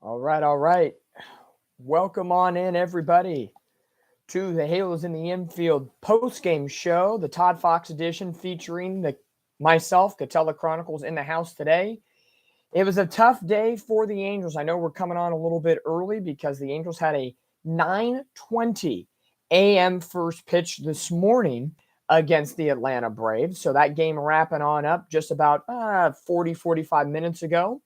All right, all right. Welcome on in, everybody, to the Halos in the Infield post-game show, the ToddFox edition featuring myself, Katella Chronicles, in the house today. It was a tough day for the Angels. I know we're coming on a little bit early because the Angels had a 9:20 a.m. first pitch this morning against the Atlanta Braves. So that game wrapping on up just about 45 minutes ago.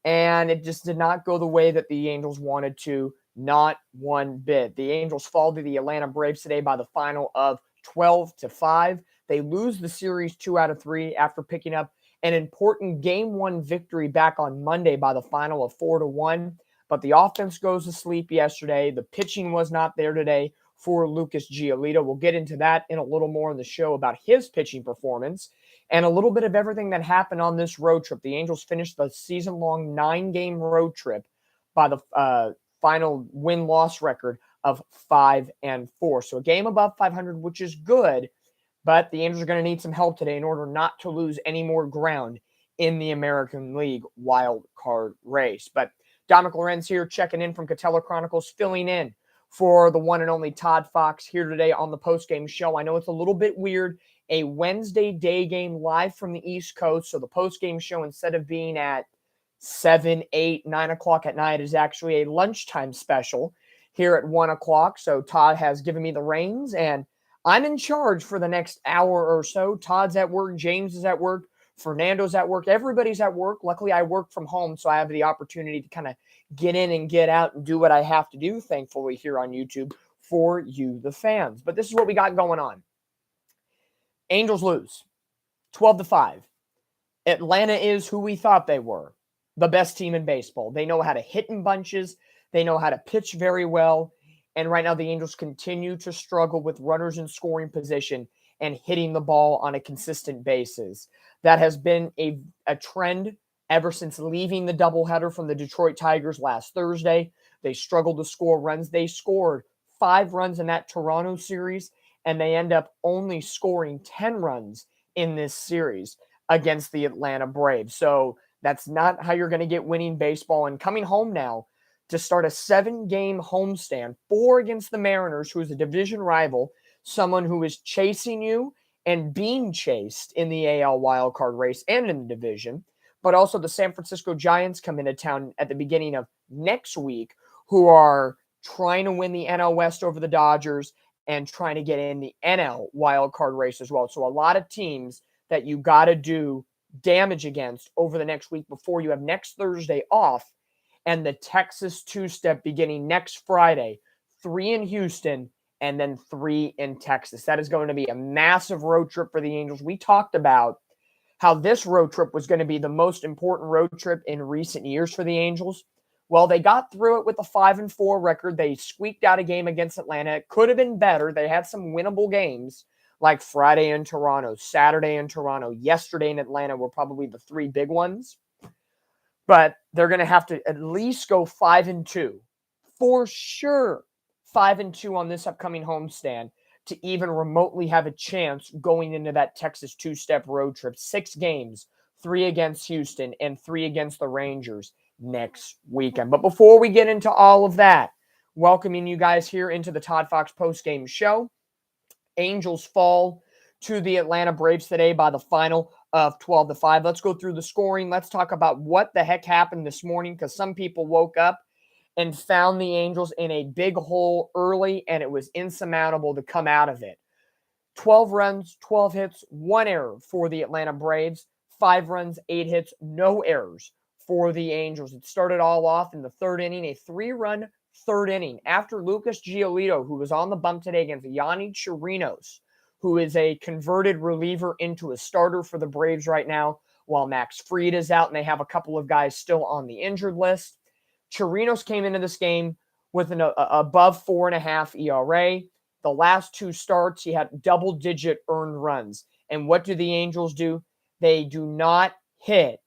And it just did not go the way that the Angels wanted to, not one bit. The Angels fall to the Atlanta Braves today by the final of 12-5. They lose the series 2 out of 3 after picking up an important game 1 victory back on Monday by the final of 4-1. But the offense goes to sleep yesterday. The pitching was not there today for Lucas Giolito. We'll get into that in a little more in the show about his pitching performance and a little bit of everything that happened on this road trip. The Angels finished the season-long 9-game road trip by the final win-loss record of 5-4. So a game above 500, which is good, but the Angels are going to need some help today in order not to lose any more ground in the American League wild card race. But Dominic Lorenz here checking in from Katella Chronicles, filling in for the one and only Todd Fox here today on the postgame show. I know it's a little bit weird, a Wednesday day game live from the East Coast. So the postgame show, instead of being at 7, 8, 9 o'clock at night, is actually a lunchtime special here at 1 o'clock. So Todd has given me the reins, and I'm in charge for the next hour or so. Todd's at work, James is at work, Fernando's at work, everybody's at work. Luckily, I work from home, so I have the opportunity to kind of get in and get out and do what I have to do, thankfully, here on YouTube for you, the fans. But this is what we got going on. Angels lose 12-5. Atlanta is who we thought they were, the best team in baseball. They know how to hit in bunches. They know how to pitch very well. And right now the Angels continue to struggle with runners in scoring position and hitting the ball on a consistent basis. That has been a trend ever since leaving the doubleheader from the Detroit Tigers last Thursday. They struggled to score runs. They scored 5 runs in that Toronto series, and they end up only scoring 10 runs in this series against the Atlanta Braves. So that's not how you're going to get winning baseball. And coming home now to start a 7-game homestand, 4 against the Mariners, who is a division rival, someone who is chasing you and being chased in the AL wildcard race and in the division. But also the San Francisco Giants come into town at the beginning of next week, who are trying to win the NL West over the Dodgers and trying to get in the NL wildcard race as well. So a lot of teams that you got to do damage against over the next week before you have next Thursday off, and the Texas two-step beginning next Friday, 3 in Houston and then 3 in Texas. That is going to be a massive road trip for the Angels. We talked about how this road trip was going to be the most important road trip in recent years for the Angels. Well, they got through it with a 5-4 record. They squeaked out a game against Atlanta. It could have been better. They had some winnable games like Friday in Toronto, Saturday in Toronto, yesterday in Atlanta were probably the 3 big ones. But they're going to have to at least go 5-2. For sure, 5-2 on this upcoming homestand to even remotely have a chance going into that Texas two-step road trip. 6 games, 3 against Houston and 3 against the Rangers next weekend. But before we get into all of that, welcoming you guys here into the Todd Fox postgame show. Angels fall to the Atlanta Braves today by the final of 12-5. Let's go through the scoring. Let's talk about what the heck happened this morning, because some people woke up and found the Angels in a big hole early, and it was insurmountable to come out of it. 12 runs, 12 hits, 1 error for the Atlanta Braves. 5 runs, 8 hits, no errors for the Angels. It started all off in the 3rd inning, a 3-run 3rd inning after Lucas Giolito, who was on the bump today against Yanni Chirinos, who is a converted reliever into a starter for the Braves right now, while Max Fried is out and they have a couple of guys still on the injured list. Chirinos came into this game with an above 4.5 ERA. The last 2 starts, he had double-digit earned runs. And what do the Angels do? They do not hit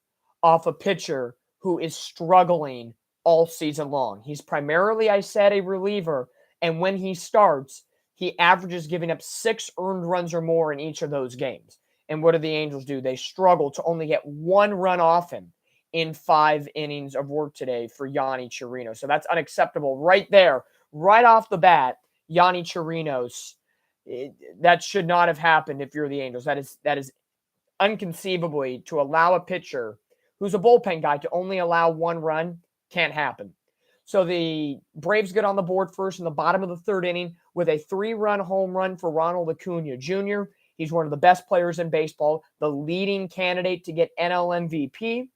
off a pitcher who is struggling all season long. He's primarily, I said, a reliever, and when he starts, he averages giving up 6 earned runs or more in each of those games. And what do the Angels do? They struggle to only get 1 run off him in 5 innings of work today for Yonny Chirinos. So that's unacceptable right there, right off the bat. Yonny Chirinos, that should not have happened if you're the Angels. That is unconceivably to allow a pitcher who's a bullpen guy to only allow 1 run. Can't happen. So the Braves get on the board first in the bottom of the 3rd inning with a 3-run home run for Ronald Acuna Jr. He's one of the best players in baseball, the leading candidate to get NL MVP.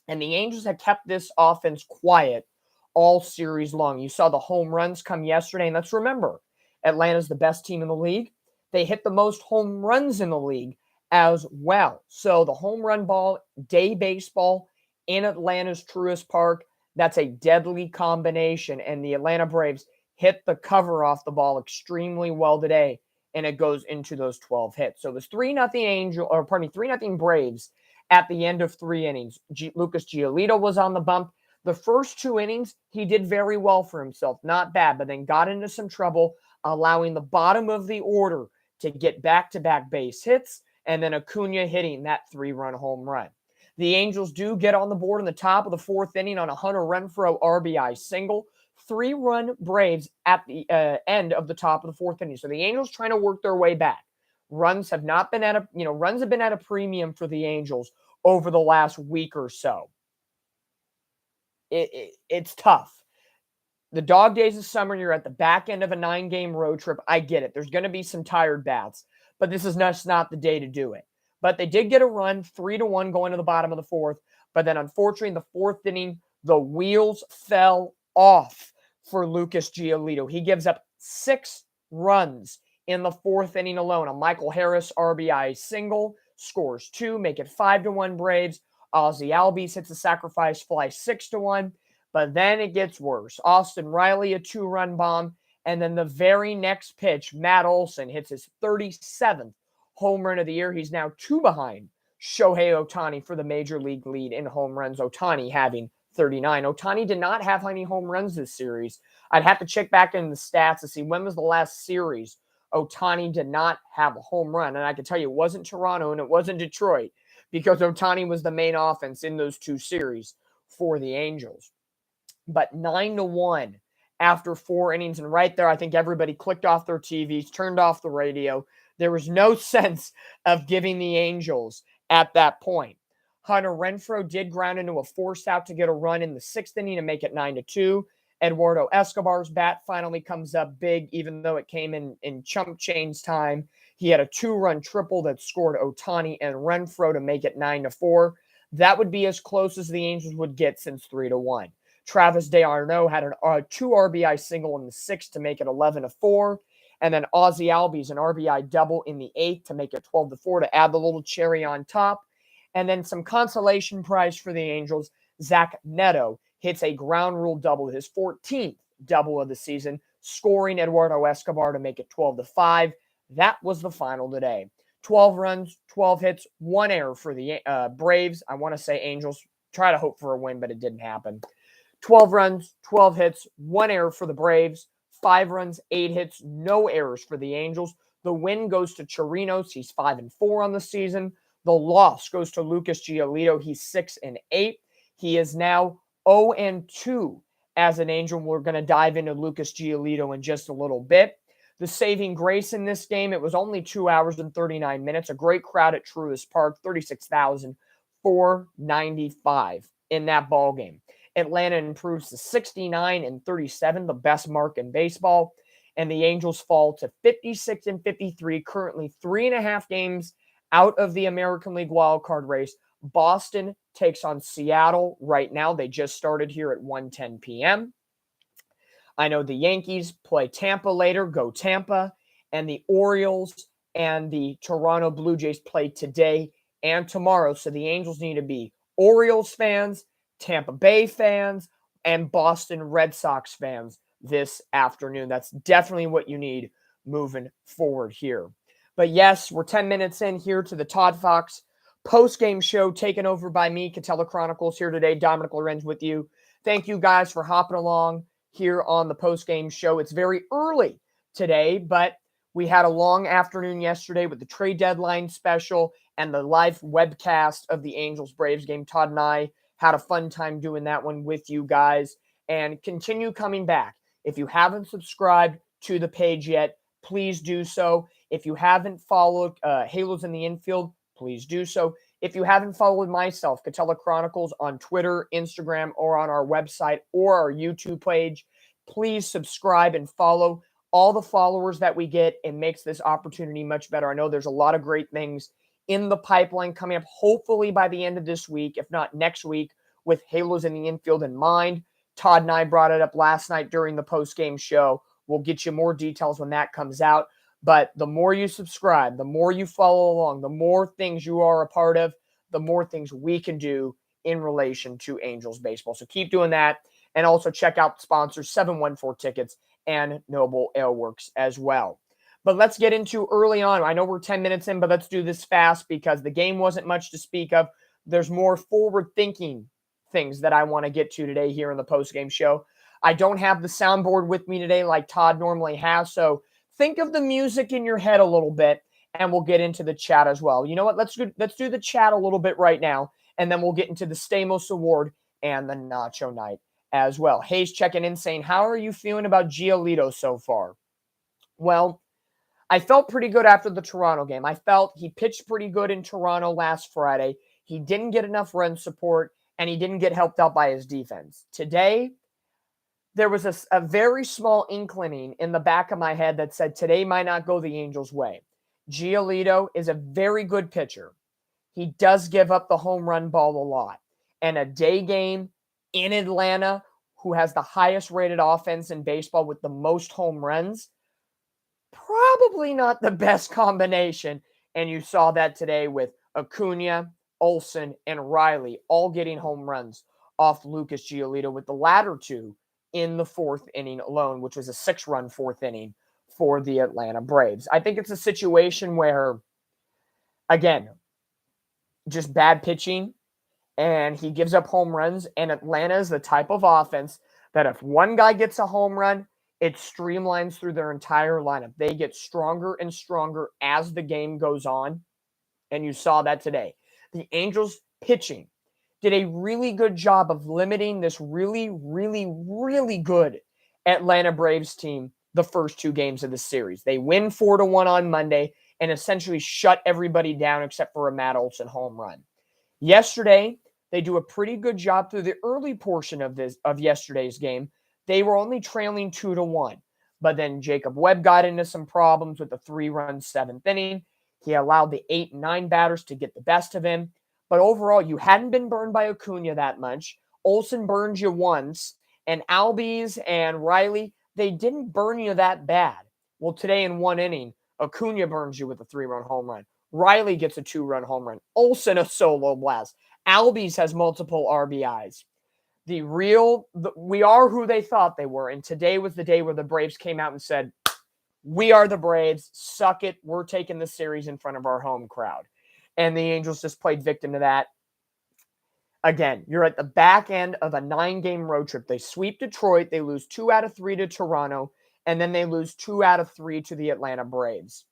And the Angels have kept this offense quiet all series long. You saw the home runs come yesterday, and let's remember, Atlanta's the best team in the league. They hit the most home runs in the league as well. So the home run ball, day baseball in Atlanta's Truist Park, that's a deadly combination. And the Atlanta Braves hit the cover off the ball extremely well today, and it goes into those 12 hits. So it was 3-0 Braves at the end of 3 innings. Lucas Giolito was on the bump. The first 2 innings, he did very well for himself. Not bad, but then got into some trouble, allowing the bottom of the order to get back-to-back base hits, and then Acuna hitting that 3-run home run. The Angels do get on the board in the top of the 4th inning on a Hunter Renfroe RBI single. 3-run Braves at the end of the top of the 4th inning. So the Angels trying to work their way back. Runs have been at a premium for the Angels over the last week or so. It's tough. The dog days of summer, you're at the back end of a 9-game road trip. I get it. There's going to be some tired bats, but this is just not the day to do it. But they did get a run, 3-1 going to the bottom of the 4th. But then unfortunately, in the 4th inning, the wheels fell off for Lucas Giolito. He gives up 6 runs in the 4th inning alone. A Michael Harris RBI single, scores 2, make it 5-1 Braves. Ozzie Albies hits a sacrifice fly 6-1. But then it gets worse. Austin Riley, a 2-run bomb. And then the very next pitch, Matt Olson hits his 37th home run of the year. He's now 2 behind Shohei Ohtani for the major league lead in home runs. Ohtani having 39. Ohtani did not have any home runs this series. I'd have to check back in the stats to see when was the last series Ohtani did not have a home run. And I can tell you it wasn't Toronto and it wasn't Detroit because Ohtani was the main offense in those 2 series for the Angels. But 9-1 after 4 innings. And right there, I think everybody clicked off their TVs, turned off the radio. There was no sense of giving the Angels at that point. Hunter Renfroe did ground into a force out to get a run in the 6th inning to make it 9-2. Eduardo Escobar's bat finally comes up big, even though it came in chump change time. He had a 2-run triple that scored Ohtani and Renfroe to make it 9-4. That would be as close as the Angels would get since 3-1. Travis d'Arnaud had a 2 RBI single in the 6th to make it 11-4. And then Ozzie Albies, an RBI double in the 8th to make it 12-4 to add the little cherry on top. And then some consolation prize for the Angels. Zach Neto hits a ground rule double, his 14th double of the season, scoring Eduardo Escobar to make it 12-5. That was the final today. 12 runs, 12 hits, 1 error for the Braves. I want to say Angels try to hope for a win, but it didn't happen. 12 runs, 12 hits, 1 error for the Braves. 5 runs, 8 hits, no errors for the Angels. The win goes to Chirinos. He's 5-4 on the season. The loss goes to Lucas Giolito. He's 6-8. He is now 0-2 as an Angel. We're going to dive into Lucas Giolito in just a little bit. The saving grace in this game, it was only 2 hours and 39 minutes. A great crowd at Truist Park, 36,495 in that ball game. Atlanta improves to 69-37, the best mark in baseball. And the Angels fall to 56-53, currently 3.5 games out of the American League wildcard race. Boston takes on Seattle right now. They just started here at 1:10 p.m. I know the Yankees play Tampa later, go Tampa. And the Orioles and the Toronto Blue Jays play today and tomorrow. So the Angels need to be Orioles fans, Tampa Bay fans, and Boston Red Sox fans this afternoon. That's definitely what you need moving forward here. But yes, we're 10 minutes in here to the ToddFox post-game show taken over by me, Katella Chronicles, here today. Dominic Lorenz with you. Thank you guys for hopping along here on the post-game show. It's very early today, but we had a long afternoon yesterday with the trade deadline special and the live webcast of the Angels-Braves game. Todd and I Had a fun time doing that one with you guys, and continue coming back. If you haven't subscribed to the page yet, please do so. If you haven't followed Halos in the Infield, please do so. If you haven't followed myself, Katella Chronicles, on Twitter, Instagram, or on our website or our YouTube page, please subscribe and follow. All the followers that we get, it makes this opportunity much better. I know there's a lot of great things in the pipeline coming up, hopefully by the end of this week, if not next week, with Halos in the Infield in mind. Todd and I brought it up last night during the post-game show. We'll get you more details when that comes out. But the more you subscribe, the more you follow along, the more things you are a part of, the more things we can do in relation to Angels baseball. So keep doing that. And also check out sponsors 714 Tickets and Noble Ale Works as well. But let's get into early on. I know we're 10 minutes in, but let's do this fast because the game wasn't much to speak of. There's more forward-thinking things that I want to get to today here in the post-game show. I don't have the soundboard with me today like Todd normally has, so think of the music in your head a little bit, and we'll get into the chat as well. You know what? Let's do the chat a little bit right now, and then we'll get into the Stamos Award and the Nacho Night as well. Hayes checking in saying, how are you feeling about Giolito so far? Well, I felt pretty good after the Toronto game. I felt he pitched pretty good in Toronto last Friday. He didn't get enough run support, and he didn't get helped out by his defense. Today, there was a very small inclining in the back of my head that said today might not go the Angels' way. Giolito is a very good pitcher. He does give up the home run ball a lot. And a day game in Atlanta, who has the highest rated offense in baseball with the most home runs, probably not the best combination. And you saw that today with Acuna, Olsen, and Riley all getting home runs off Lucas Giolito, with the latter two in the fourth inning alone, which was a 6-run fourth inning for the Atlanta Braves. I think it's a situation where, again, just bad pitching, and he gives up home runs, and Atlanta is the type of offense that if one guy gets a home run, it streamlines through their entire lineup. They get stronger and stronger as the game goes on, and you saw that today. The Angels pitching did a really good job of limiting this really, really, really good Atlanta Braves team the first two games of the series. They win 4-1 on Monday and essentially shut everybody down except for a Matt Olson home run. Yesterday, they do a pretty good job through the early portion of yesterday's game. They were only trailing 2-1, but then Jacob Webb got into some problems with the 3-run seventh inning. He allowed the 8 and 9 batters to get the best of him. But overall, you hadn't been burned by Acuna that much. Olsen burned you once, and Albies and Riley, they didn't burn you that bad. Well, today in one inning, Acuna burns you with a 3-run home run. Riley gets a 2-run home run. Olsen a solo blast. Albies has multiple RBIs. We are who they thought they were, and today was the day where the Braves came out and said, we are the Braves, suck it, we're taking the series in front of our home crowd. And the Angels just played victim to that. Again, you're at the back end of a 9-game road trip. They sweep Detroit. They lose 2 out of 3 to Toronto. And then they lose 2 out of 3 to the Atlanta Braves.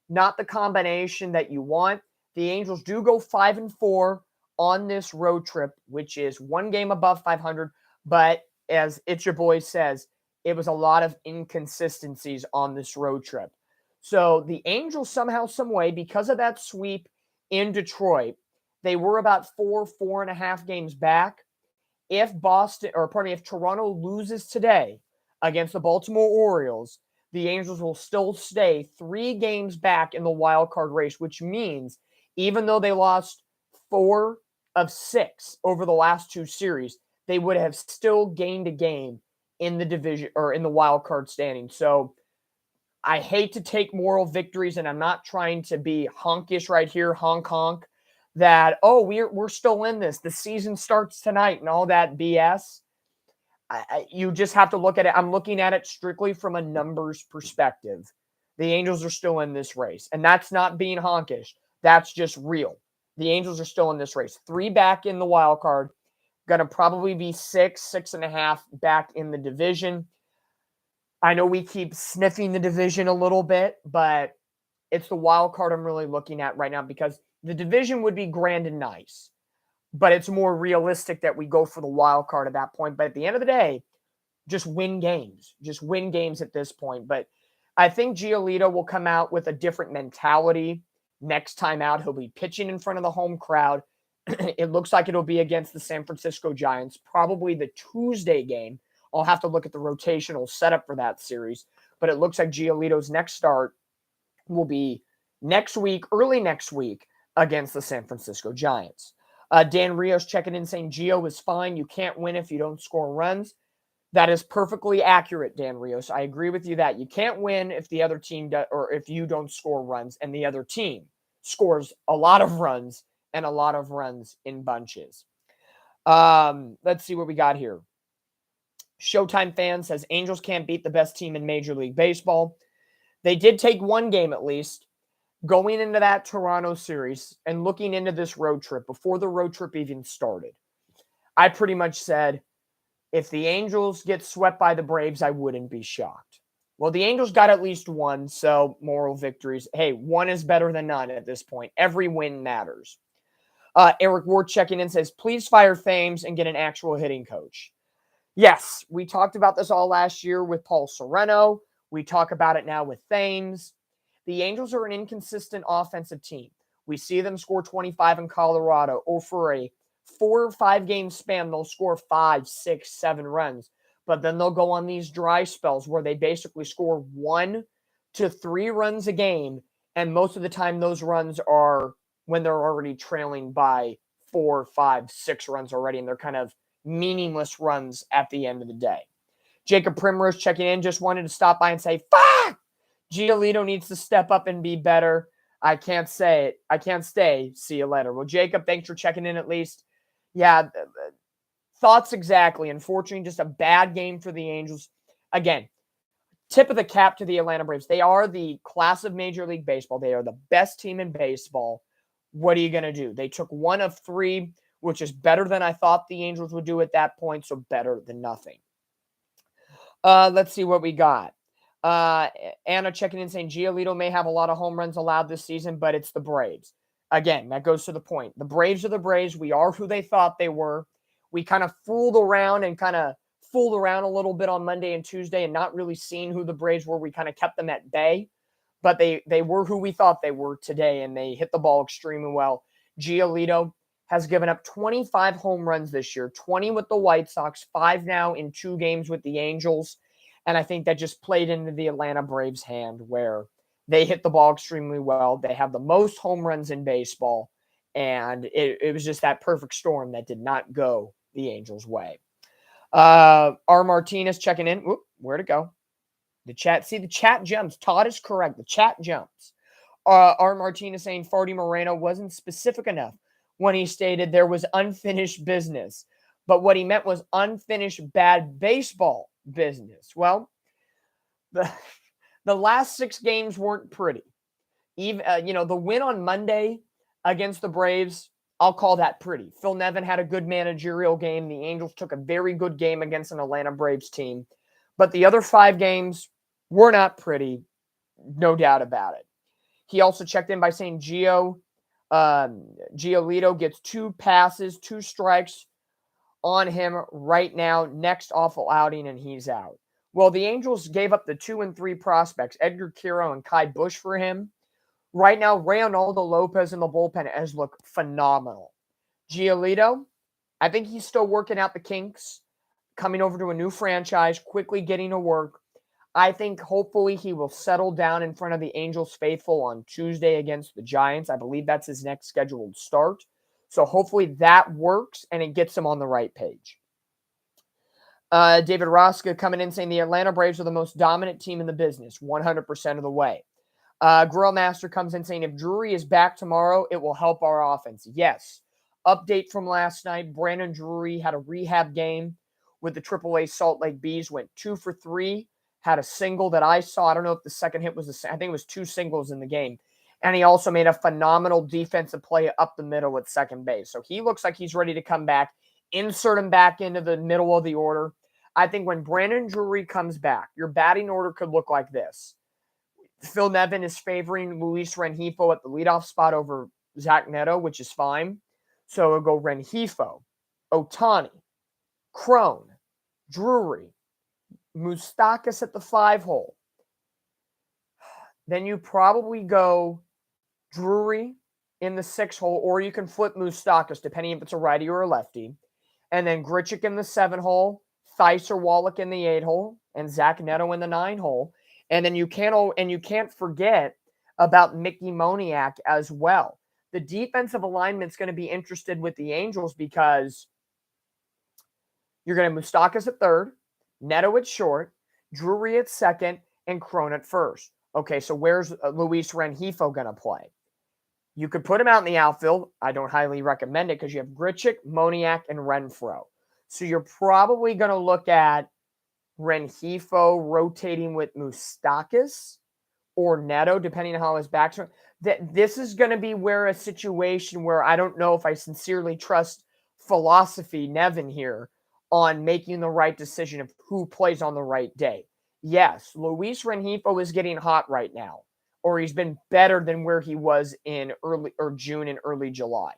Not the combination that you want. The Angels do go 5-4 on this road trip, which is 1 game above 500. But as It's Your Boy says, it was a lot of inconsistencies on this road trip. So the Angels somehow, some way, because of that sweep in Detroit, they were about 4.5 games back. If Toronto loses today against the Baltimore Orioles, the Angels will still stay 3 games back in the wild card race, which means even though they lost 4 of 6 over the last 2 series, they would have still gained a game in the division or in the wild card standing. So I hate to take moral victories, and I'm not trying to be honkish right here, honk, that, oh, we're still in this. The season starts tonight and all that BS. You just have to look at it. I'm looking at it strictly from a numbers perspective. The Angels are still in this race, and that's not being honkish. That's just real. The Angels are still in this race. 3 back in the wild card. Going to probably be 6.5 back in the division. I know we keep sniffing the division a little bit, but it's the wild card I'm really looking at right now because the division would be grand and nice. but it's more realistic that we go for the wild card at that point. But at the end of the day, just win games. Just win games at this point. But I think Giolito will come out with a different mentality next time out. He'll be pitching in front of the home crowd. It looks like it'll be against the San Francisco Giants, probably the Tuesday game. I'll have to look at the rotational setup for that series. But it looks like Giolito's next start will be next week, early next week, against the San Francisco Giants. Dan Rios checking in saying Gio is fine. You can't win if you don't score runs. That is perfectly accurate, Dan Rios. I agree with you that you can't win if the other team or if you don't score runs and the other team scores a lot of runs and a lot of runs in bunches. Let's see what we got here. Showtime fan says Angels can't beat the best team in Major League Baseball. They did take one game at least going into that Toronto series and looking into this road trip before the road trip even started. I pretty much said, if the Angels get swept by the Braves, I wouldn't be shocked. Well, the Angels got at least one, so moral victories. Hey, one is better than none at this point. Every win matters. Eric Ward checking in says, please fire Thames and get an actual hitting coach. Yes, we talked about this all last year with Paul Sereno. We talk about it now with Thames. The Angels are an inconsistent offensive team. We see them score 25 in Colorado, or for a 4 or 5 game span, they'll score 5, 6, 7 runs. But then they'll go on these dry spells where they basically score 1 to 3 runs a game. And most of the time, those runs are when they're already trailing by 4, 5, 6 runs already. And they're kind of meaningless runs at the end of the day. Jacob Primrose checking in, just wanted to stop by and say, fuck! Giolito needs to step up and be better. I can't say it. I can't stay. See you later. Well, Jacob, thanks for checking in at least. Yeah, thoughts exactly. Unfortunately, just a bad game for the Angels. Again, tip of the cap to the Atlanta Braves. They are the class of Major League Baseball. They are the best team in baseball. What are you going to do? They took 1 of 3, which is better than I thought the Angels would do at that point, so better than nothing. Let's see what we got. Anna checking in saying Giolito may have a lot of home runs allowed this season, but it's the Braves. Again, that goes to the point. The Braves are the Braves. We are who they thought they were. We kind of fooled around a little bit on Monday and Tuesday and not really seeing who the Braves were. We kind of kept them at bay, but they were who we thought they were today, and they hit the ball extremely well. Giolito has given up 25 home runs this year, 20 with the White Sox, 5 now in 2 games with the Angels. And I think that just played into the Atlanta Braves' hand where they hit the ball extremely well. They have the most home runs in baseball. And it was just that perfect storm that did not go the Angels' way. R. Martinez checking in. Oop, where'd it go? The chat. See, the chat jumps. Todd is correct. The chat jumps. R. Martinez saying Farty Moreno wasn't specific enough when he stated there was unfinished business. But what he meant was unfinished bad baseball business. Well, the last 6 games weren't pretty. Even the win on Monday against the Braves, I'll call that pretty. Phil Nevin had a good managerial game. The Angels took a very good game against an Atlanta Braves team. But the other 5 games were not pretty, no doubt about it. He also checked in by saying Giolito gets 2 passes, 2 strikes on him right now. Next awful outing, and he's out. Well, the Angels gave up the 2 and 3 prospects, Edgar Quero and Kai Busch, for him. Right now, Reynaldo Lopez in the bullpen has looked phenomenal. Giolito, I think he's still working out the kinks, coming over to a new franchise, quickly getting to work. I think hopefully he will settle down in front of the Angels faithful on Tuesday against the Giants. I believe that's his next scheduled start. So hopefully that works and it gets him on the right page. David Roska coming in saying the Atlanta Braves are the most dominant team in the business, 100% of the way. Grill Master comes in saying if Drury is back tomorrow, it will help our offense. Yes. Update from last night. Brandon Drury had a rehab game with the AAA Salt Lake Bees, went 2 for 3, had a single that I saw. I don't know if the second hit was the same. I think it was 2 singles in the game. And he also made a phenomenal defensive play up the middle at second base. So he looks like he's ready to come back, insert him back into the middle of the order. I think when Brandon Drury comes back, your batting order could look like this. Phil Nevin is favoring Luis Rengifo at the leadoff spot over Zach Neto, which is fine. So it'll go Rengifo, Otani, Crone, Drury, Moustakas at the 5-hole. Then you probably go Drury in the 6-hole, or you can flip Moustakas, depending if it's a righty or a lefty. And then Grichuk in the 7-hole, Theis or Wallach in the 8-hole, and Zach Neto in the 9-hole. And then you can't forget about Mickey Moniak as well. The defensive alignment's going to be interested with the Angels because you're going to have Moustakas at third, Neto at short, Drury at second, and Crone at first. Okay, so where's Luis Rengifo going to play? You could put him out in the outfield. I don't highly recommend it because you have Grichuk, Moniak, and Renfroe. So you're probably going to look at Rengifo rotating with Moustakas or Neto, depending on how his backs are. This is going to be where a situation where I don't know if I sincerely trust philosophy Nevin here on making the right decision of who plays on the right day. Yes, Luis Rengifo is getting hot right now, or he's been better than where he was in June and early July.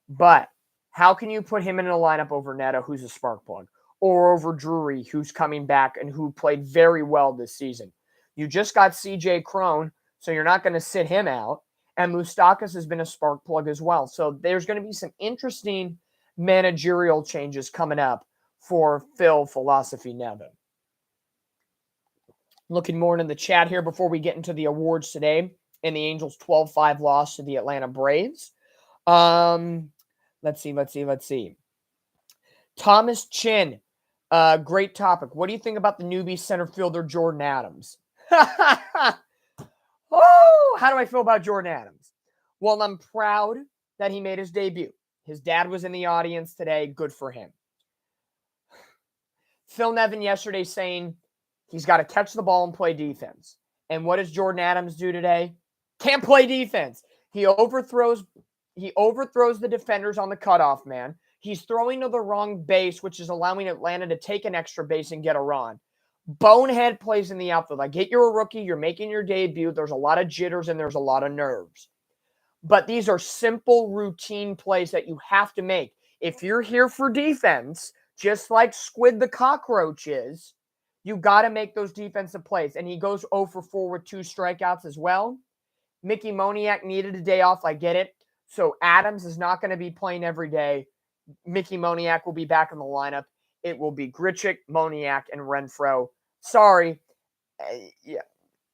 But how can you put him in a lineup over Neto, who's a spark plug, or over Drury, who's coming back and who played very well this season? You just got CJ Crone, so you're not going to sit him out. And Moustakas has been a spark plug as well. So there's going to be some interesting managerial changes coming up for Phil Philosophy Nevin. Looking more into the chat here before we get into the awards today and the Angels' 12-5 loss to the Atlanta Braves. Let's see. Thomas Chin, great topic. What do you think about the newbie center fielder Jordan Adams? Oh, how do I feel about Jordan Adams? Well, I'm proud that he made his debut. His dad was in the audience today. Good for him. Phil Nevin yesterday saying he's got to catch the ball and play defense. And what does Jordan Adams do today? Can't play defense. He overthrows the defenders on the cutoff man. He's throwing to the wrong base, which is allowing Atlanta to take an extra base and get a run. Bonehead plays in the outfield. I get you're a rookie. You're making your debut. There's a lot of jitters and there's a lot of nerves. But these are simple routine plays that you have to make. If you're here for defense, just like Squid the Cockroach is, you got to make those defensive plays. And he goes 0 for 4 with 2 strikeouts as well. Mickey Moniak needed a day off. I get it. So Adams is not going to be playing every day. Mickey Moniak will be back in the lineup. It will be Grichuk, Moniak, and Renfroe. Sorry. Yeah,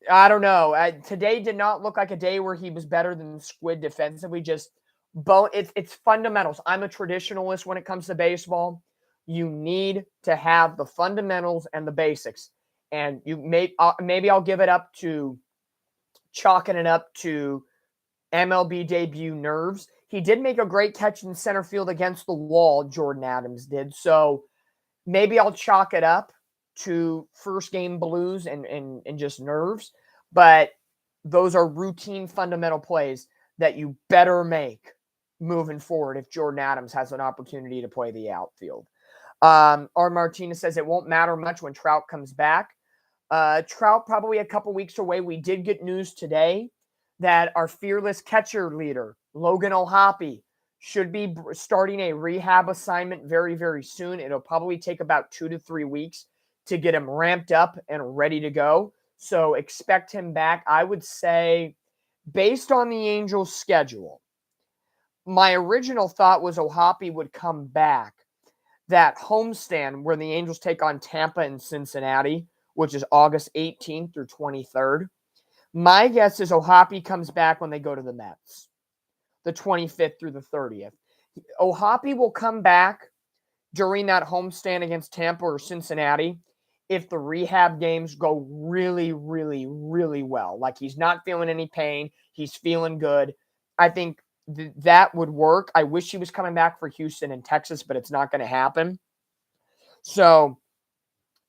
I don't know. Today did not look like a day where he was better than Squid defensively. It's fundamentals. I'm a traditionalist when it comes to baseball. You need to have the fundamentals and the basics. And maybe I'll give it up to chalking it up to MLB debut nerves. He did make a great catch in center field against the wall, Jordan Adams did. So maybe I'll chalk it up to first game blues and just nerves. But those are routine fundamental plays that you better make moving forward if Jordan Adams has an opportunity to play the outfield. R. Martinez says it won't matter much when Trout comes back. Trout probably a couple weeks away. We did get news today that our fearless catcher leader, Logan O'Hoppe, should be starting a rehab assignment very, very soon. It'll probably take about 2 to 3 weeks to get him ramped up and ready to go. So expect him back. I would say, based on the Angels' schedule, my original thought was O'Hoppe would come back that homestand where the Angels take on Tampa and Cincinnati, which is August 18th through 23rd. My guess is O'Hoppe comes back when they go to the Mets, the 25th through the 30th. O'Hoppe will come back during that homestand against Tampa or Cincinnati if the rehab games go really, really, really well. Like he's not feeling any pain. He's feeling good. I think that would work. I wish he was coming back for Houston and Texas, but it's not going to happen. So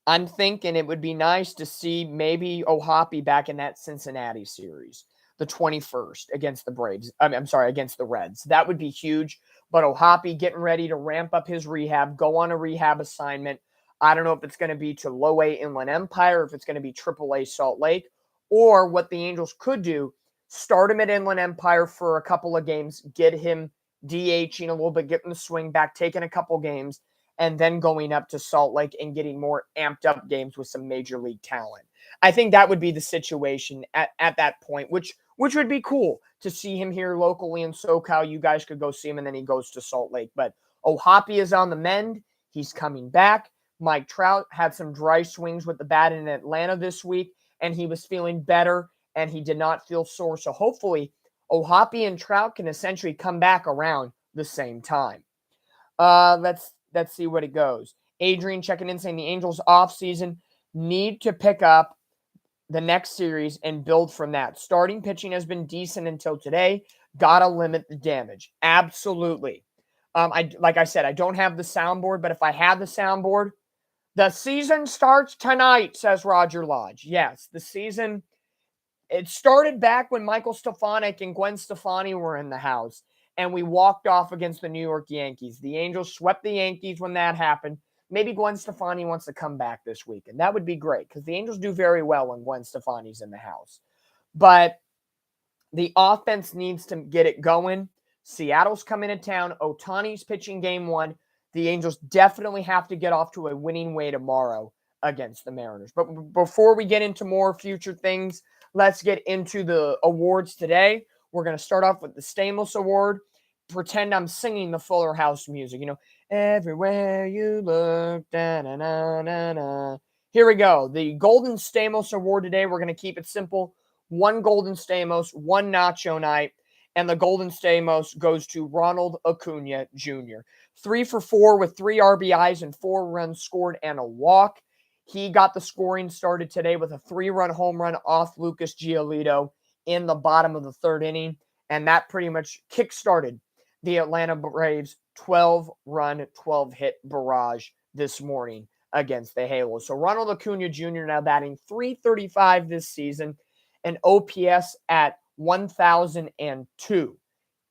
I'm thinking it would be nice to see maybe O'Hoppe back in that Cincinnati series, the 21st against the Braves. Against the Reds. That would be huge. But O'Hoppe getting ready to ramp up his rehab, go on a rehab assignment. I don't know if it's going to be to Low A Inland Empire, if it's going to be AAA Salt Lake, or what the Angels could do, start him at Inland Empire for a couple of games, get him DHing a little bit, getting the swing back, taking a couple games, and then going up to Salt Lake and getting more amped up games with some major league talent. I think that would be the situation at that point, which would be cool to see him here locally in SoCal. You guys could go see him, and then he goes to Salt Lake. But O'Hoppe is on the mend. He's coming back. Mike Trout had some dry swings with the bat in Atlanta this week, and he was feeling better, and he did not feel sore. So hopefully O'Hoppe and Trout can essentially come back around the same time. Let's see what it goes. Adrian checking in saying the Angels offseason need to pick up the next series and build from that. Starting pitching has been decent until today. Gotta limit the damage. Absolutely. Like I said, I don't have the soundboard, but if I had the soundboard, the season starts tonight, says Roger Lodge. Yes, the season, it started back when Michael Stefanik and Gwen Stefani were in the house, and we walked off against the New York Yankees. The Angels swept the Yankees when that happened. Maybe Gwen Stefani wants to come back this week, and that would be great because the Angels do very well when Gwen Stefani's in the house. But the offense needs to get it going. Seattle's coming to town. Ohtani's pitching game 1. The Angels definitely have to get off to a winning way tomorrow against the Mariners. But before we get into more future things, let's get into the awards today. We're going to start off with the Stamos Award. Pretend I'm singing the Fuller House music. Everywhere you look, da-na-na-na-na. Here we go. The Golden Stamos Award today, we're going to keep it simple. 1 Golden Stamos, 1 Nacho Night, and the Golden Stamos goes to Ronald Acuna Jr. 3 for 4 with 3 RBIs and 4 runs scored and a walk. He got the scoring started today with a 3-run home run off Lucas Giolito in the bottom of the 3rd inning, and that pretty much kick-started the Atlanta Braves' 12-run, 12-hit barrage this morning against the Halos. So Ronald Acuna Jr. now batting .335 this season, an OPS at 1,002.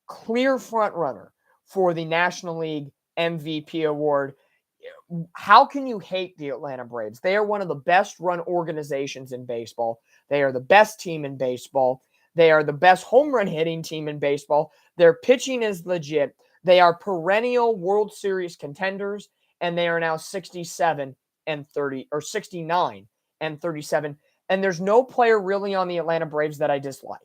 Clear front runner for the National League MVP award. How can you hate the Atlanta Braves? They are one of the best run organizations in baseball. They are the best team in baseball. They are the best home run hitting team in baseball. Their pitching is legit. They are perennial World Series contenders, and they are now 69 and 37. And there's no player really on the Atlanta Braves that I dislike.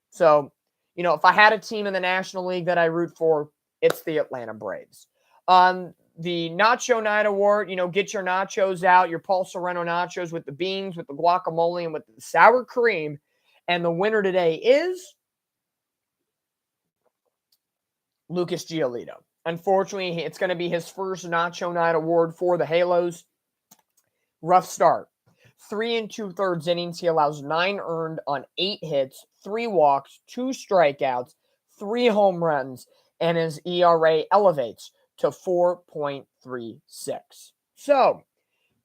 So, if I had a team in the National League that I root for, it's the Atlanta Braves. The Nacho Night Award, get your nachos out, your Paul Serrano nachos with the beans, with the guacamole, and with the sour cream. And the winner today is Lucas Giolito. Unfortunately, it's going to be his first Nacho Night Award for the Halos. Rough start. 3 2/3 innings. He allows 9 earned on 8 hits, 3 walks, 2 strikeouts, 3 home runs, and his ERA elevates to 4.36. So,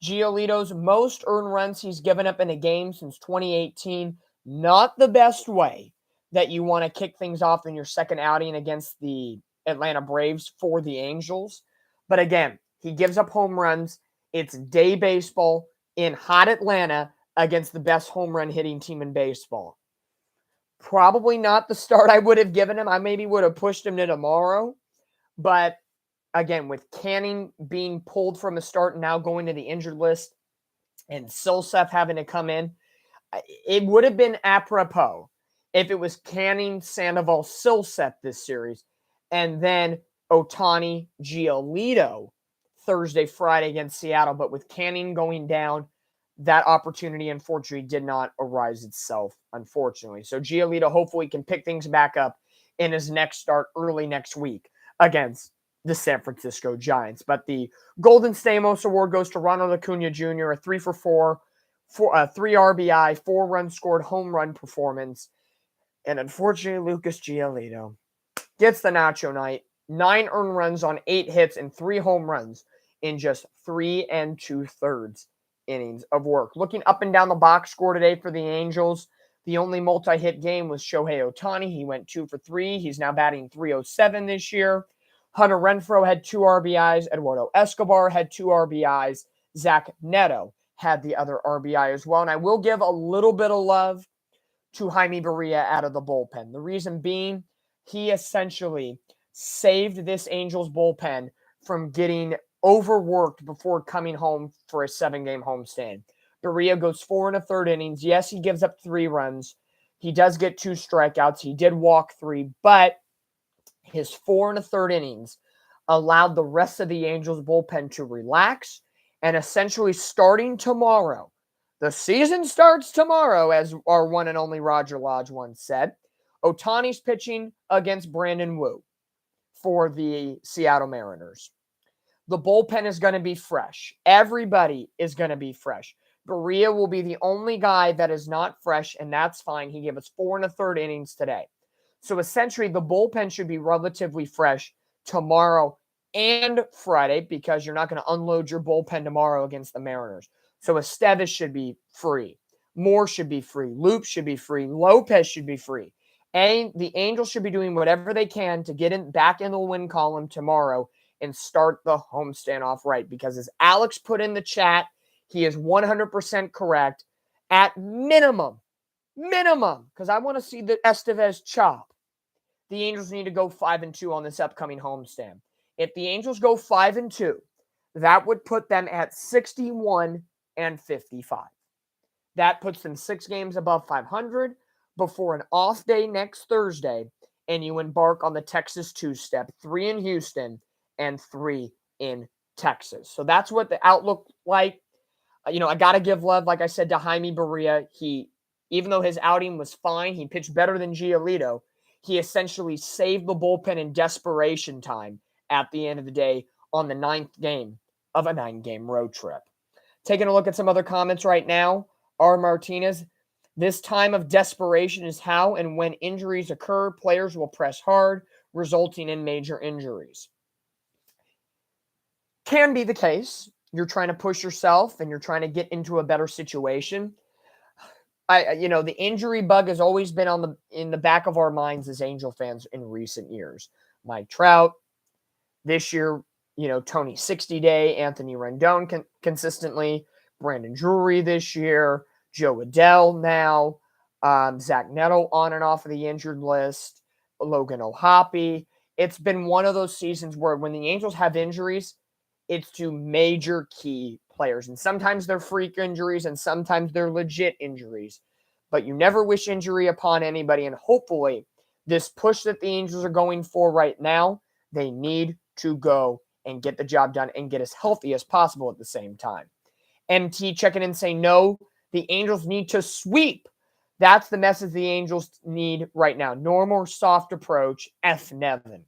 Giolito's most earned runs he's given up in a game since 2018. Not the best way that you want to kick things off in your second outing against the Atlanta Braves for the Angels. But again, he gives up home runs. It's day baseball in hot Atlanta against the best home run hitting team in baseball. Probably not the start I would have given him. I maybe would have pushed him to tomorrow. But again, with Canning being pulled from the start and now going to the injured list and Silseth having to come in, it would have been apropos if it was Canning, Sandoval, Silseth this series, and then Ohtani, Giolito Thursday, Friday against Seattle. But with Canning going down, that opportunity, unfortunately, did not arise itself, unfortunately. So Giolito hopefully can pick things back up in his next start early next week against the San Francisco Giants. But the Golden Stamos Award goes to Ronald Acuna Jr., a 3 for 4, 3 RBI, 4 runs scored, home run performance. And unfortunately, Lucas Giolito gets the Nacho Night. 9 earned runs on 8 hits and 3 home runs in just 3 2/3 innings of work. Looking up and down the box score today for the Angels, the only multi-hit game was Shohei Ohtani. He went 2 for 3. He's now batting .307 this year. Hunter Renfroe had 2 RBIs. Eduardo Escobar had 2 RBIs. Zach Neto had the other RBI as well. And I will give a little bit of love to Jaime Barria out of the bullpen. The reason being, he essentially saved this Angels bullpen from getting overworked before coming home for a 7-game homestand. Berea goes 4 1/3 innings. Yes, he gives up 3 runs. He does get 2 strikeouts. He did walk 3, but his 4 1/3 innings allowed the rest of the Angels bullpen to relax, and essentially starting tomorrow, the season starts tomorrow, as our one and only Roger Lodge once said. Ohtani's pitching against Brandon Wu for the Seattle Mariners. The bullpen is going to be fresh. Everybody is going to be fresh. Berea will be the only guy that is not fresh, and that's fine. He gave us 4 1/3 innings today. So essentially, the bullpen should be relatively fresh tomorrow and Friday, because you're not going to unload your bullpen tomorrow against the Mariners. So Estevez should be free. Moore should be free. Loop should be free. Lopez should be free. And the Angels should be doing whatever they can to get back in the win column tomorrow and start the homestand off right. Because as Alex put in the chat, he is 100% correct. At minimum, because I want to see the Estevez chop, the Angels need to go 5-2 on this upcoming homestand. If the Angels go 5-2, that would put them at 61-55. That puts them 6 games above 500 before an off day next Thursday, and you embark on the Texas two-step, 3 in Houston and 3 in Texas. So that's what the outlook like. I got to give love, like I said, to Jaime Berea. Even though his outing was fine, he pitched better than Giolito. He essentially saved the bullpen in desperation time at the end of the day on the 9th game of a 9-game road trip. Taking a look at some other comments right now. R. Martinez, this time of desperation is how and when injuries occur, players will press hard, resulting in major injuries. Can be the case. You're trying to push yourself and you're trying to get into a better situation. The injury bug has always been in the back of our minds as Angel fans in recent years. Mike Trout, this year, Tony 60 Day, Anthony Rendon consistently, Brandon Drury this year, Joe Adell now, Zach Neto on and off of the injured list, Logan O'Hoppe. It's been one of those seasons where when the Angels have injuries, it's to major key players. And sometimes they're freak injuries and sometimes they're legit injuries. But you never wish injury upon anybody. And hopefully this push that the Angels are going for right now, they need to go and get the job done and get as healthy as possible at the same time. MT checking in saying, no, the Angels need to sweep. That's the message the Angels need right now. Normal, soft approach, F. Nevin.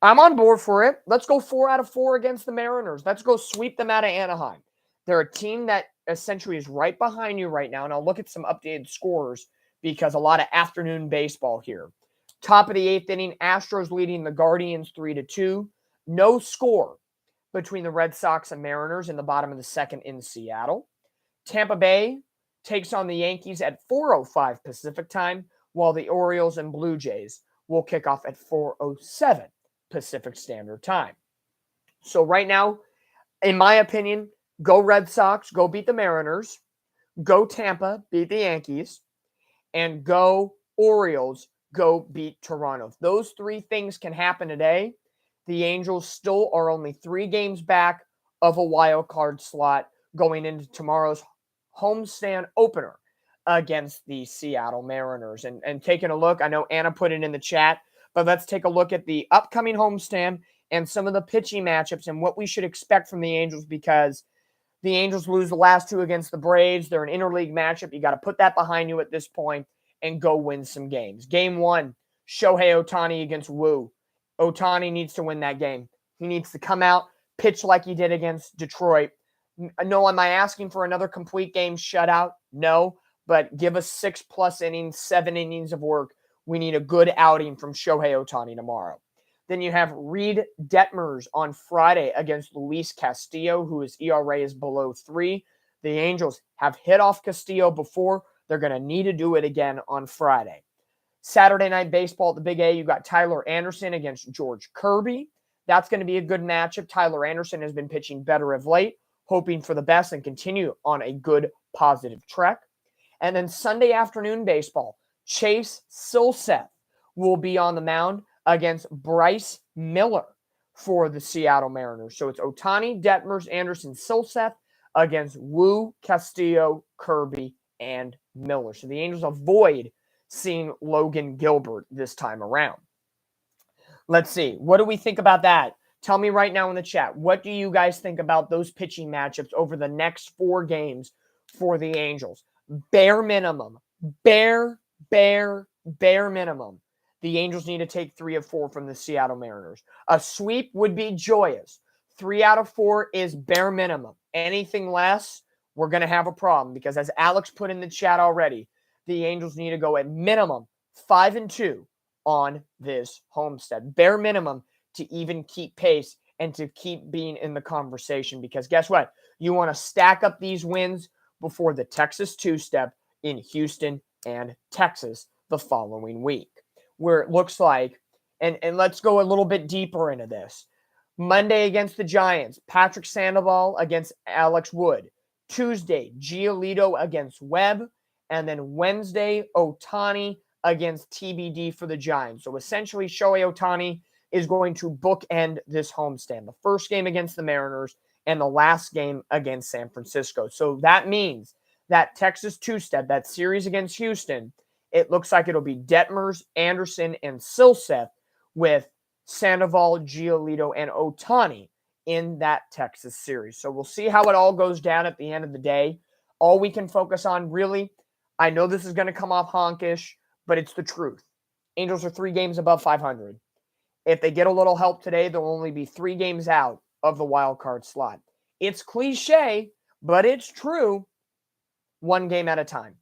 I'm on board for it. Let's go 4 out of 4 against the Mariners. Let's go sweep them out of Anaheim. They're a team that essentially is right behind you right now. And I'll look at some updated scores because a lot of afternoon baseball here. Top of the 8th inning, Astros leading the Guardians 3-2. No score between the Red Sox and Mariners in the bottom of the 2nd in Seattle. Tampa Bay takes on the Yankees at 4:05 Pacific time, while the Orioles and Blue Jays will kick off at 4:07 Pacific Standard Time. So right now, in my opinion, go Red Sox, go beat the Mariners, go Tampa, beat the Yankees, and go Orioles, go beat Toronto. If those 3 things can happen today, the Angels still are only 3 games back of a wild card slot going into tomorrow's homestand opener against the Seattle Mariners. And taking a look, I know Anna put it in the chat, but let's take a look at the upcoming homestand and some of the pitching matchups and what we should expect from the Angels, because the Angels lose the last 2 against the Braves. They're an interleague matchup. You got to put that behind you at this point and go win some games. Game 1, Shohei Ohtani against Wu. Ohtani needs to win that game. He needs to come out, pitch like he did against Detroit. No, am I asking for another complete game shutout? No, but give us 6+ innings, 7 innings of work. We need a good outing from Shohei Ohtani tomorrow. Then you have Reed Detmers on Friday against Luis Castillo, whose ERA is below 3. The Angels have hit off Castillo before. They're going to need to do it again on Friday. Saturday Night Baseball at the Big A, you got Tyler Anderson against George Kirby. That's going to be a good matchup. Tyler Anderson has been pitching better of late, hoping for the best and continue on a good positive trek. And then Sunday afternoon baseball, Chase Silseth will be on the mound against Bryce Miller for the Seattle Mariners. So it's Ohtani, Detmers, Anderson, Silseth against Wu, Castillo, Kirby, and Miller. So the Angels avoid seeing Logan Gilbert this time around. Let's see. What do we think about that? Tell me right now in the chat. What do you guys think about those pitching matchups over the next 4 games for the Angels? Bare minimum. Bare minimum. The Angels need to take 3 of 4 from the Seattle Mariners. A sweep would be joyous. 3 out of 4 is bare minimum. Anything less, we're going to have a problem because as Alex put in the chat already, the Angels need to go at minimum 5-2 on this homestand. Bare minimum to even keep pace and to keep being in the conversation because guess what? You want to stack up these wins before the Texas two-step in Houston and Texas the following week, where it looks like, and let's go a little bit deeper into this. Monday against the Giants, Patrick Sandoval against Alex Wood. Tuesday, Giolito against Webb. And then Wednesday, Ohtani against TBD for the Giants. So essentially, Shohei Ohtani is going to bookend this homestand. The first game against the Mariners and the last game against San Francisco. So that means that Texas two-step, that series against Houston, it looks like it'll be Detmers, Anderson, and Silseth with Sandoval, Giolito, and Ohtani in that Texas series. So we'll see how it all goes down at the end of the day. All we can focus on, really, I know this is going to come off honkish, but it's the truth. Angels are 3 games above 500. If they get a little help today, they'll only be 3 games out of the wild card slot. It's cliche, but it's true. 1 game at a time.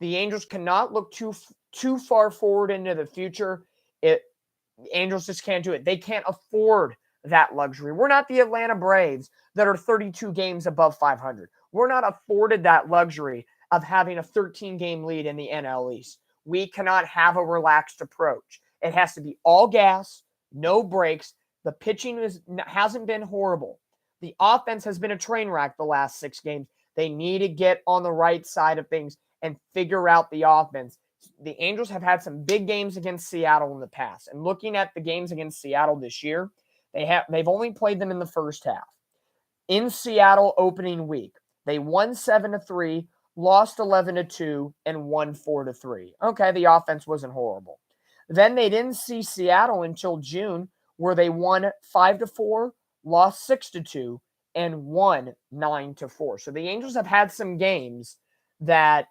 The Angels cannot look too far forward into the future. The Angels just can't do it. They can't afford that luxury. We're not the Atlanta Braves that are 32 games above 500. We're not afforded that luxury of having a 13-game lead in the NL East. We cannot have a relaxed approach. It has to be all gas, no breaks. The pitching hasn't been horrible. The offense has been a train wreck the last 6 games. They need to get on the right side of things and figure out the offense. The Angels have had some big games against Seattle in the past. And looking at the games against Seattle this year, they've only played them in the first half. In Seattle opening week, they won 7-3, lost 11-2, and won 4-3. Okay, the offense wasn't horrible. Then they didn't see Seattle until June, where they won 5-4, lost 6-2, and won 9-4. So the Angels have had some games that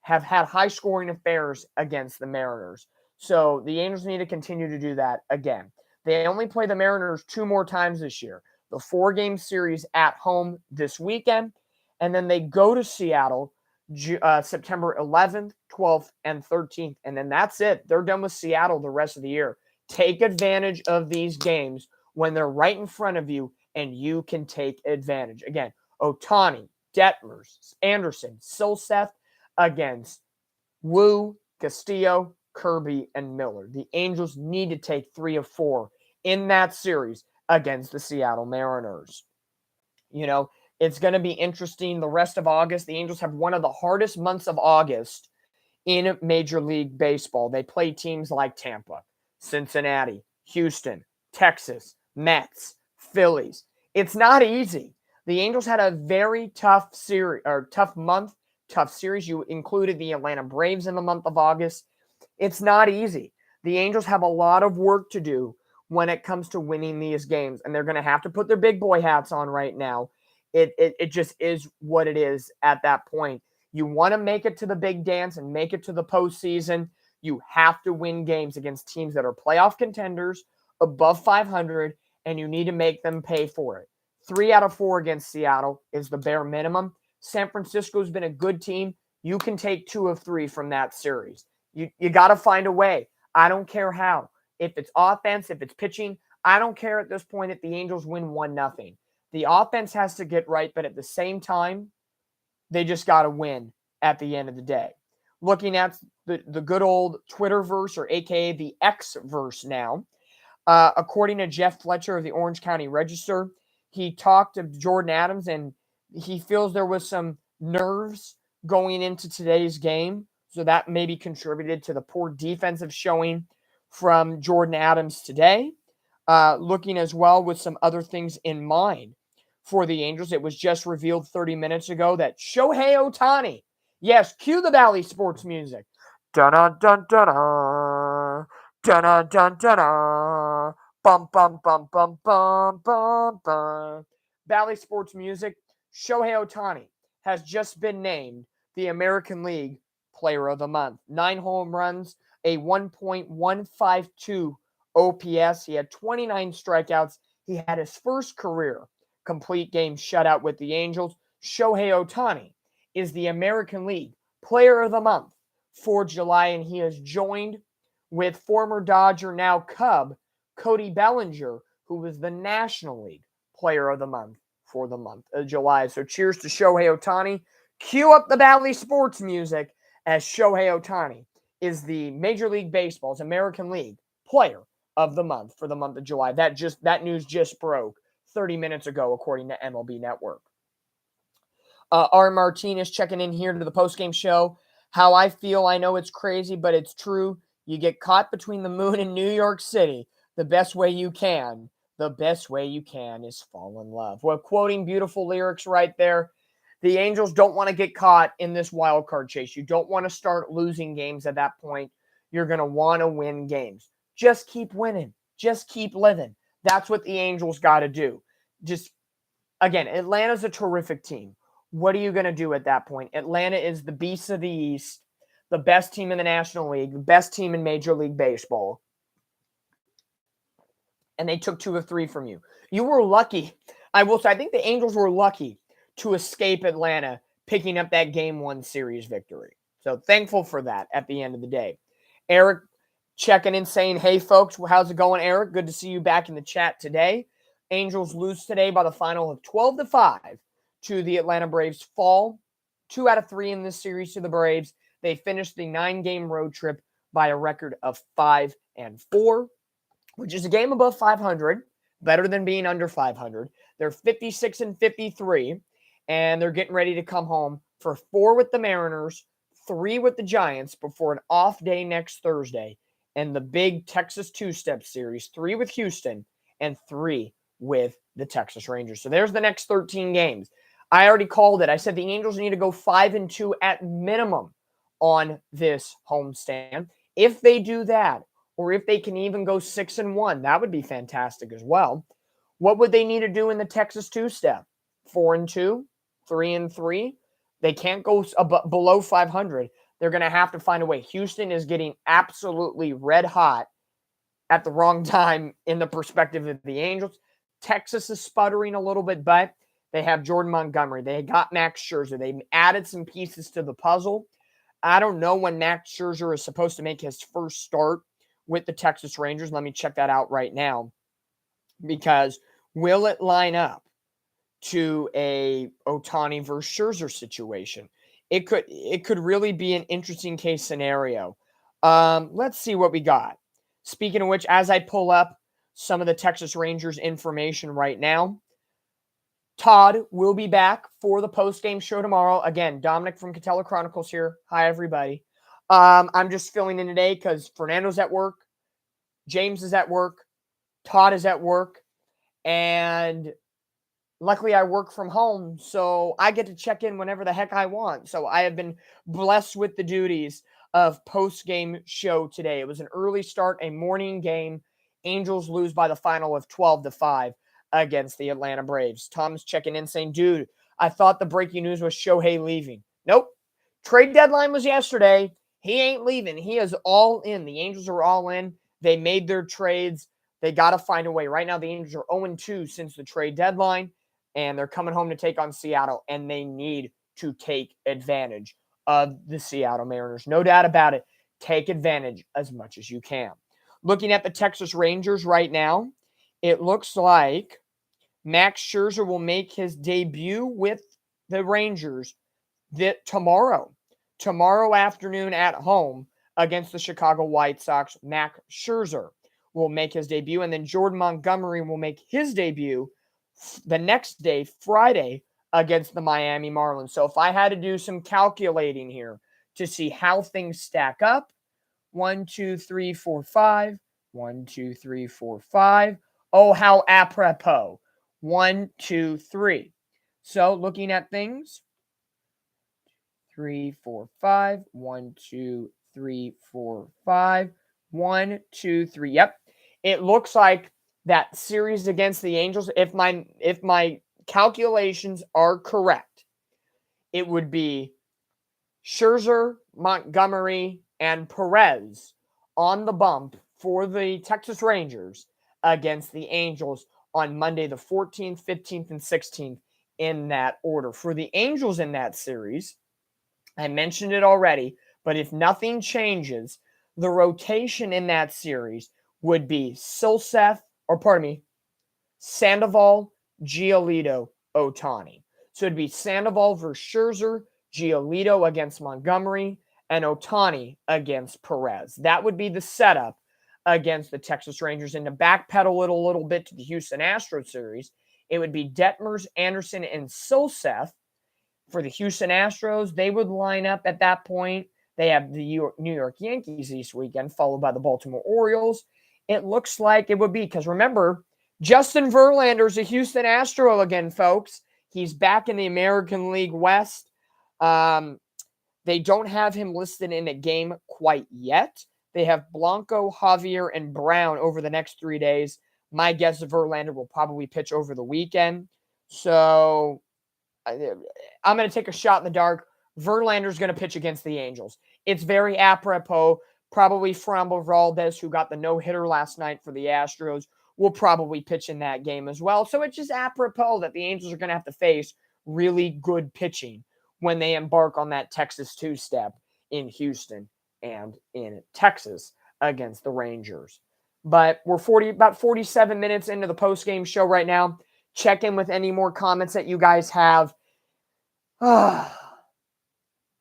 have had high-scoring affairs against the Mariners. So the Angels need to continue to do that again. They only play the Mariners 2 more times this year. The 4-game series at home this weekend, and then they go to Seattle September 11th, 12th, and 13th, and then that's it. They're done with Seattle the rest of the year. Take advantage of these games when they're right in front of you, and you can take advantage. Again, Ohtani, Detmers, Anderson, Silseth against Wu, Castillo, Kirby, and Miller. The Angels need to take 3 of 4 in that series against the Seattle Mariners. You know, it's going to be interesting the rest of August. The Angels have one of the hardest months of August in Major League Baseball. They play teams like Tampa, Cincinnati, Houston, Texas, Mets, Phillies. It's not easy. The Angels had a very tough series, or tough series. You included the Atlanta Braves in the month of August. It's not easy. The Angels have a lot of work to do when it comes to winning these games, and they're going to have to put their big boy hats on right now. It just is what it is at that point. You want to make it to the big dance and make it to the postseason. You have to win games against teams that are playoff contenders, above 500, and you need to make them pay for it. 3 out of 4 against Seattle is the bare minimum. San Francisco's been a good team. You can take 2 of 3 from that series. You got to find a way. I don't care how. If it's offense, if it's pitching, I don't care at this point if the Angels win 1-0. The offense has to get right, but at the same time, they just got to win at the end of the day. Looking at the good old Twitterverse, or AKA the X-verse now, according to Jeff Fletcher of the Orange County Register, he talked to Jordan Adams, and he feels there was some nerves going into today's game, so that maybe contributed to the poor defensive showing from Jordan Adams today. Looking as well with some other things in mind for the Angels. It was just revealed 30 minutes ago that Shohei Ohtani, yes, cue the Valley Sports music. Dun-dun-dun-dun-dun. Dun-dun-dun-dun-dun. Bum, bum, bum, bum, bum, bum, bum. Valley Sports music. Shohei Ohtani has just been named the American League Player of the Month. 9 home runs, a 1.152 OPS. He had 29 strikeouts. He had his first career complete game shutout with the Angels. Shohei Ohtani is the American League Player of the Month for July, and he is joined with former Dodger, now Cub, Cody Bellinger, who was the National League Player of the Month for the month of July. So cheers to Shohei Ohtani. Cue up the Valley Sports music as Shohei Ohtani is the Major League Baseball's American League Player of the Month for the month of July. That news just broke 30 minutes ago, according to MLB Network. R. Martinez checking in here to the postgame show. How I feel, I know it's crazy, but it's true. You get caught between the moon and New York City. The best way you can is fall in love. Well, quoting beautiful lyrics right there. The Angels don't want to get caught in this wild card chase. You don't want to start losing games at that point. You're going to want to win games. Just keep winning. Just keep living. That's what the Angels got to do. Just, again, Atlanta's a terrific team. What are you going to do at that point? Atlanta is the beast of the East, the best team in the National League, the best team in Major League Baseball. And they took 2 of 3 from you. You were lucky. I will say, I think the Angels were lucky to escape Atlanta picking up that Game 1 series victory. So thankful for that at the end of the day. Eric checking in saying, hey, folks, how's it going, Eric? Good to see you back in the chat today. Angels lose today by the final of 12-5 to the Atlanta Braves. Fall 2 out of 3 in this series to the Braves. They finished the 9-game road trip by a record of 5-4, which is a game above 500, better than being under 500. They're 56-53, and they're getting ready to come home for 4 with the Mariners, 3 with the Giants before an off day next Thursday, and the big Texas two-step series, 3 with Houston and 3 with the Texas Rangers. So there's the next 13 games. I already called it. I said the Angels need to go 5-2 at minimum on this homestand. If they do that, or if they can even go 6-1, that would be fantastic as well. What would they need to do in the Texas two-step? 4-2, 3-3. They can't go below 500. They're going to have to find a way. Houston is getting absolutely red hot at the wrong time in the perspective of the Angels. Texas is sputtering a little bit, but they have Jordan Montgomery. They got Max Scherzer. They added some pieces to the puzzle. I don't know when Max Scherzer is supposed to make his first start with the Texas Rangers. Let me check that out right now, because will it line up to a Ohtani versus Scherzer situation? It could really be an interesting case scenario. Let's see what we got. Speaking of which, as I pull up some of the Texas Rangers information right now, Todd will be back for the post-game show tomorrow. Again, Dominic from Katella Chronicles here. Hi, everybody. I'm just filling in today because Fernando's at work, James is at work, Todd is at work, and luckily I work from home, so I get to check in whenever the heck I want. So I have been blessed with the duties of post-game show today. It was an early start, a morning game. Angels lose by the final of 12-5 against the Atlanta Braves. Tom's checking in saying, dude, I thought the breaking news was Shohei leaving. Nope. Trade deadline was yesterday. He ain't leaving. He is all in. The Angels are all in. They made their trades. They got to find a way. Right now, the Angels are 0-2 since the trade deadline, and they're coming home to take on Seattle, and they need to take advantage of the Seattle Mariners. No doubt about it. Take advantage as much as you can. Looking at the Texas Rangers right now, it looks like Max Scherzer will make his debut with the Rangers tomorrow afternoon at home against the Chicago White Sox. Max Scherzer will make his debut, and then Jordan Montgomery will make his debut the next day, Friday, against the Miami Marlins. So if I had to do some calculating here to see how things stack up, 1, 2, 3, 4, 5, 1, 2, 3, 4, 5. Oh, how apropos. 1, 2, 3. So looking at things, 3, 4, 5. 1, 2, 3, 4, 5. 1, 2, 3. Yep. It looks like that series against the Angels, if my calculations are correct, it would be Scherzer, Montgomery, and Perez on the bump for the Texas Rangers against the Angels on Monday the 14th, 15th, and 16th in that order. For the Angels in that series, I mentioned it already, but if nothing changes, the rotation in that series would be Sandoval, Giolito, Ohtani. So it'd be Sandoval versus Scherzer, Giolito against Montgomery, and Ohtani against Perez. That would be the setup against the Texas Rangers. And to backpedal it a little bit to the Houston Astros series, it would be Detmers, Anderson, and Silseth for the Houston Astros. They would line up at that point. They have the New York Yankees this weekend, followed by the Baltimore Orioles. It looks like it would be, because remember, Justin Verlander's a Houston Astro again, folks. He's back in the American League West. They don't have him listed in a game quite yet. They have Blanco, Javier, and Brown over the next 3 days. My guess is Verlander will probably pitch over the weekend. So I'm going to take a shot in the dark. Verlander's going to pitch against the Angels. It's very apropos. Probably Framber Valdez, who got the no-hitter last night for the Astros, will probably pitch in that game as well. So it's just apropos that the Angels are going to have to face really good pitching when they embark on that Texas two-step in Houston and in Texas against the Rangers. But we're about 47 minutes into the post-game show right now. Check in with any more comments that you guys have.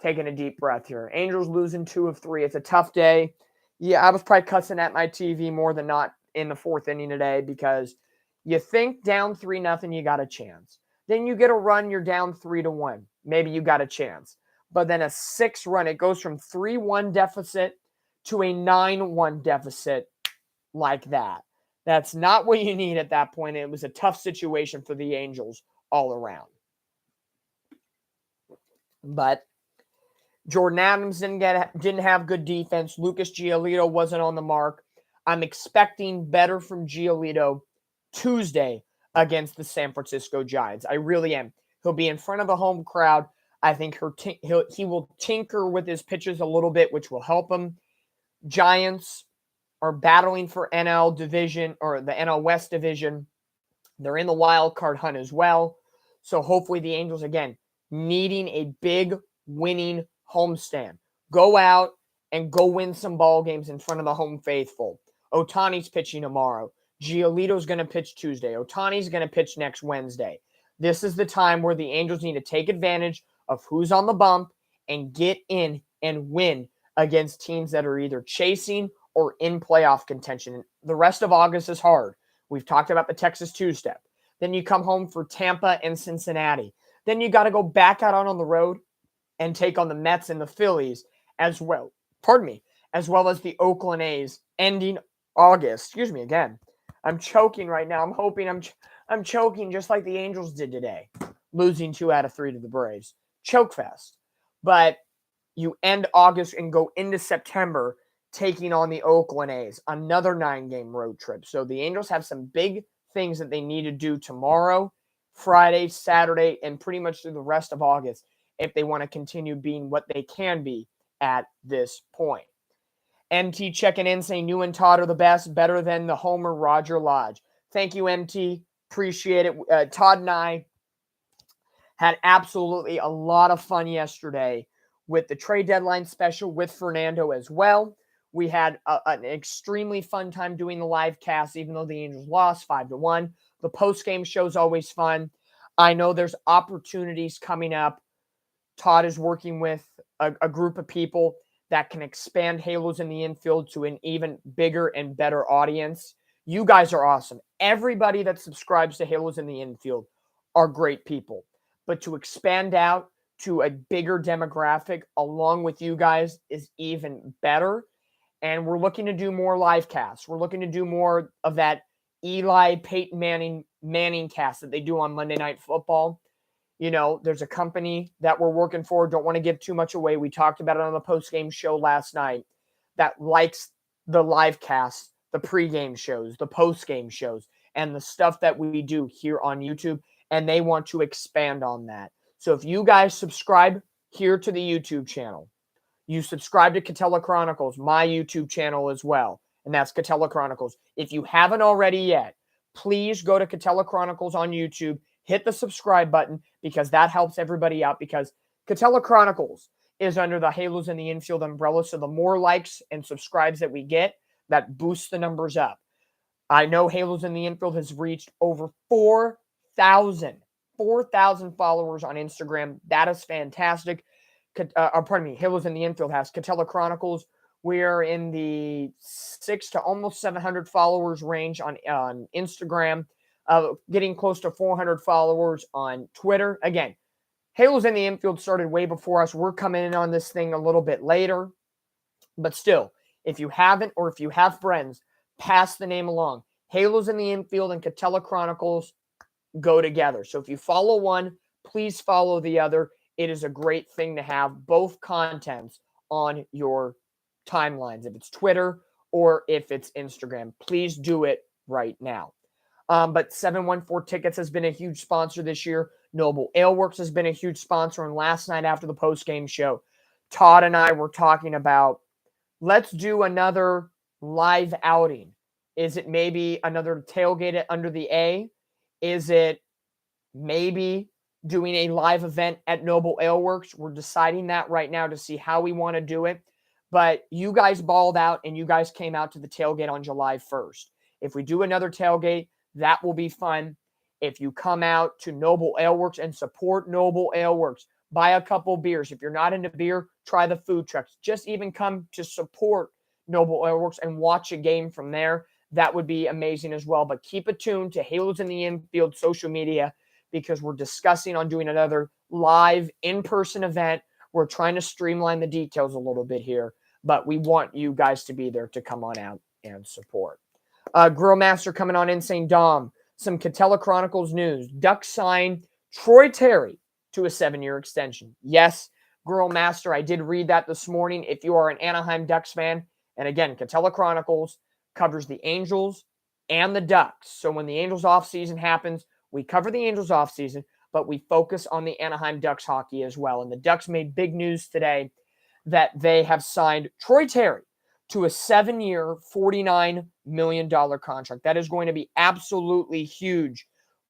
Taking a deep breath here. Angels losing 2 of 3. It's a tough day. Yeah, I was probably cussing at my TV more than not in the 4th inning today, because you think down 3-0, you got a chance. Then you get a run, you're down 3-1. Maybe you got a chance. But then a 6-run, it goes from 3-1 deficit to a 9-1 deficit like that. That's not what you need at that point. It was a tough situation for the Angels all around. But Jordan Adams didn't have good defense. Lucas Giolito wasn't on the mark. I'm expecting better from Giolito Tuesday against the San Francisco Giants. I really am. He'll be in front of the home crowd. I think he will tinker with his pitches a little bit, which will help him. Giants are battling for NL division, or the NL West division. They're in the wild card hunt as well. So hopefully the Angels, again, needing a big winning homestand. Go out and go win some ball games in front of the home faithful. Ohtani's pitching tomorrow. Giolito's going to pitch Tuesday. Ohtani's going to pitch next Wednesday. This is the time where the Angels need to take advantage of who's on the bump and get in and win against teams that are either chasing or in playoff contention. The rest of August is hard. We've talked about the Texas two-step. Then you come home for Tampa and Cincinnati. Then you got to go back out on the road and take on the Mets and the Phillies as well. As well as the Oakland A's ending August. Excuse me again. I'm choking right now. I'm hoping I'm choking just like the Angels did today, losing 2 out of 3 to the Braves. Choke fest. But you end August and go into September taking on the Oakland A's, another 9-game road trip. So the Angels have some big things that they need to do tomorrow, Friday, Saturday, and pretty much through the rest of August if they want to continue being what they can be at this point. MT checking in saying you and Todd are the best, better than the Homer Roger Lodge. Thank you, MT. Appreciate it. Todd and I had absolutely a lot of fun yesterday with the trade deadline special with Fernando as well. We had an extremely fun time doing the live cast, even though the Angels lost 5-1. The post-game show is always fun. I know there's opportunities coming up. Todd is working with a group of people that can expand Halos in the Infield to an even bigger and better audience. You guys are awesome. Everybody that subscribes to Halos in the Infield are great people. But to expand out to a bigger demographic along with you guys is even better. And we're looking to do more live casts. We're looking to do more of that Eli Peyton Manning cast that they do on Monday Night Football. You know, there's a company that we're working for. Don't want to give too much away. We talked about it on the post-game show last night that likes the live casts, the pre-game shows, the post-game shows, and the stuff that we do here on YouTube. And they want to expand on that. So if you guys subscribe here to the YouTube channel, you subscribe to Katella Chronicles, my YouTube channel as well, and that's Katella Chronicles. If you haven't already yet, please go to Katella Chronicles on YouTube, hit the subscribe button because that helps everybody out because Katella Chronicles is under the Halos in the Infield umbrella, so the more likes and subscribes that we get, that boosts the numbers up. I know Halos in the Infield has reached over 4,000 followers on Instagram. That is fantastic. Halos in the Infield has Katella Chronicles. We're in the 600 to almost 700 followers range on Instagram, getting close to 400 followers on Twitter. Again, Halos in the Infield started way before us. We're coming in on this thing a little bit later. But still, if you haven't or if you have friends, pass the name along. Halos in the Infield and Katella Chronicles go together. So if you follow one, please follow the other. It is a great thing to have both contents on your timelines. If it's Twitter or if it's Instagram, please do it right now. But 714 Tickets has been a huge sponsor this year. Noble Aleworks has been a huge sponsor. And last night after the post-game show, Todd and I were talking about, let's do another live outing. Is it maybe another tailgate at Under the A? Is it maybe doing a live event at Noble Aleworks? We're deciding that right now to see how we want to do it. But you guys balled out and you guys came out to the tailgate on July 1st. If we do another tailgate, that will be fun. If you come out to Noble Aleworks and support Noble Aleworks, buy a couple beers. If you're not into beer, try the food trucks. Just even come to support Noble Aleworks and watch a game from there. That would be amazing as well. But keep it tuned to Halos in the Infield social media because we're discussing on doing another live in-person event. We're trying to streamline the details a little bit here, but we want you guys to be there to come on out and support. Grill Master coming on in saying, Dom, some Katella Chronicles news. Ducks sign Troy Terry to a 7-year extension. Yes, Grill Master, I did read that this morning. If you are an Anaheim Ducks fan, and again, Katella Chronicles covers the Angels and the Ducks. So when the Angels offseason happens, we cover the Angels offseason, but we focus on the Anaheim Ducks hockey as well. And the Ducks made big news today that they have signed Troy Terry to a 7-year, $49 million contract. That is going to be absolutely huge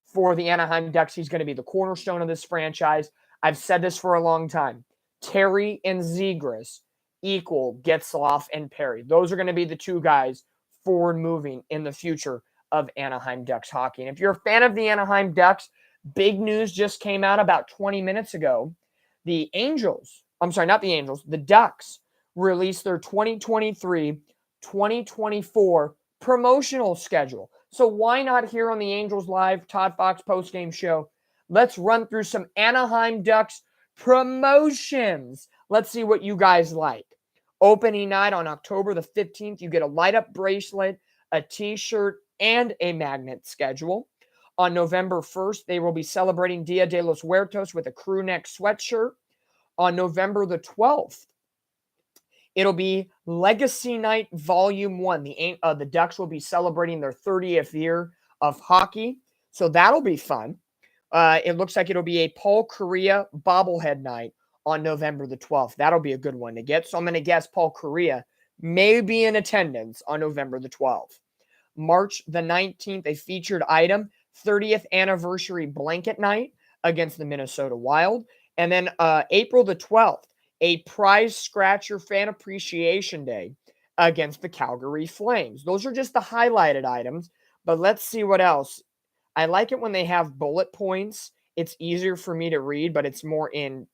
for the Anaheim Ducks. He's going to be the cornerstone of this franchise. I've said this for a long time. Terry and Zegras equal Getzlaf and Perry. Those are going to be the two guys forward moving in the future of Anaheim Ducks hockey. And if you're a fan of the Anaheim Ducks, big news just came out about 20 minutes ago. The Ducks released their 2023-2024 promotional schedule. So why not here on the Angels Live ToddFox postgame show? Let's run through some Anaheim Ducks promotions. Let's see what you guys like. Opening night on October the 15th, you get a light-up bracelet, a t-shirt, and a magnet schedule. On November 1st, they will be celebrating Dia de los Huertos with a crew neck sweatshirt. On November the 12th, it'll be Legacy Night Volume 1. The Ducks will be celebrating their 30th year of hockey, so that'll be fun. It looks like it'll be a Paul Kariya bobblehead night on November the 12th. That'll be a good one to get. So I'm going to guess Paul Kariya may be in attendance on November the 12th. March the 19th, a featured item, 30th anniversary blanket night against the Minnesota Wild. And then April the 12th, a prize scratcher fan appreciation day against the Calgary Flames. Those are just the highlighted items, but let's see what else. I like it when they have bullet points. It's easier for me to read, but it's more in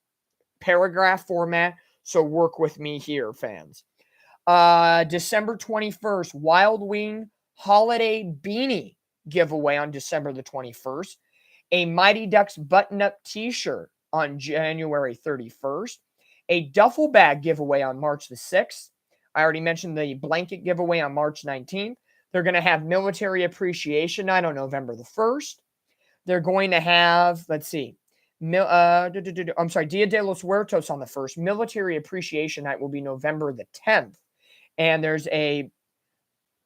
paragraph format, so work with me here, fans. December 21st, Wild Wing Holiday Beanie giveaway on December the 21st. A Mighty Ducks button-up t-shirt on January 31st. A duffel bag giveaway on March the 6th. I already mentioned the blanket giveaway on March 19th. They're going to have Military Appreciation Night on November the 1st. They're going to have, let's see, Dia de los Muertos on the 1st. Military Appreciation Night will be November the 10th. And there's a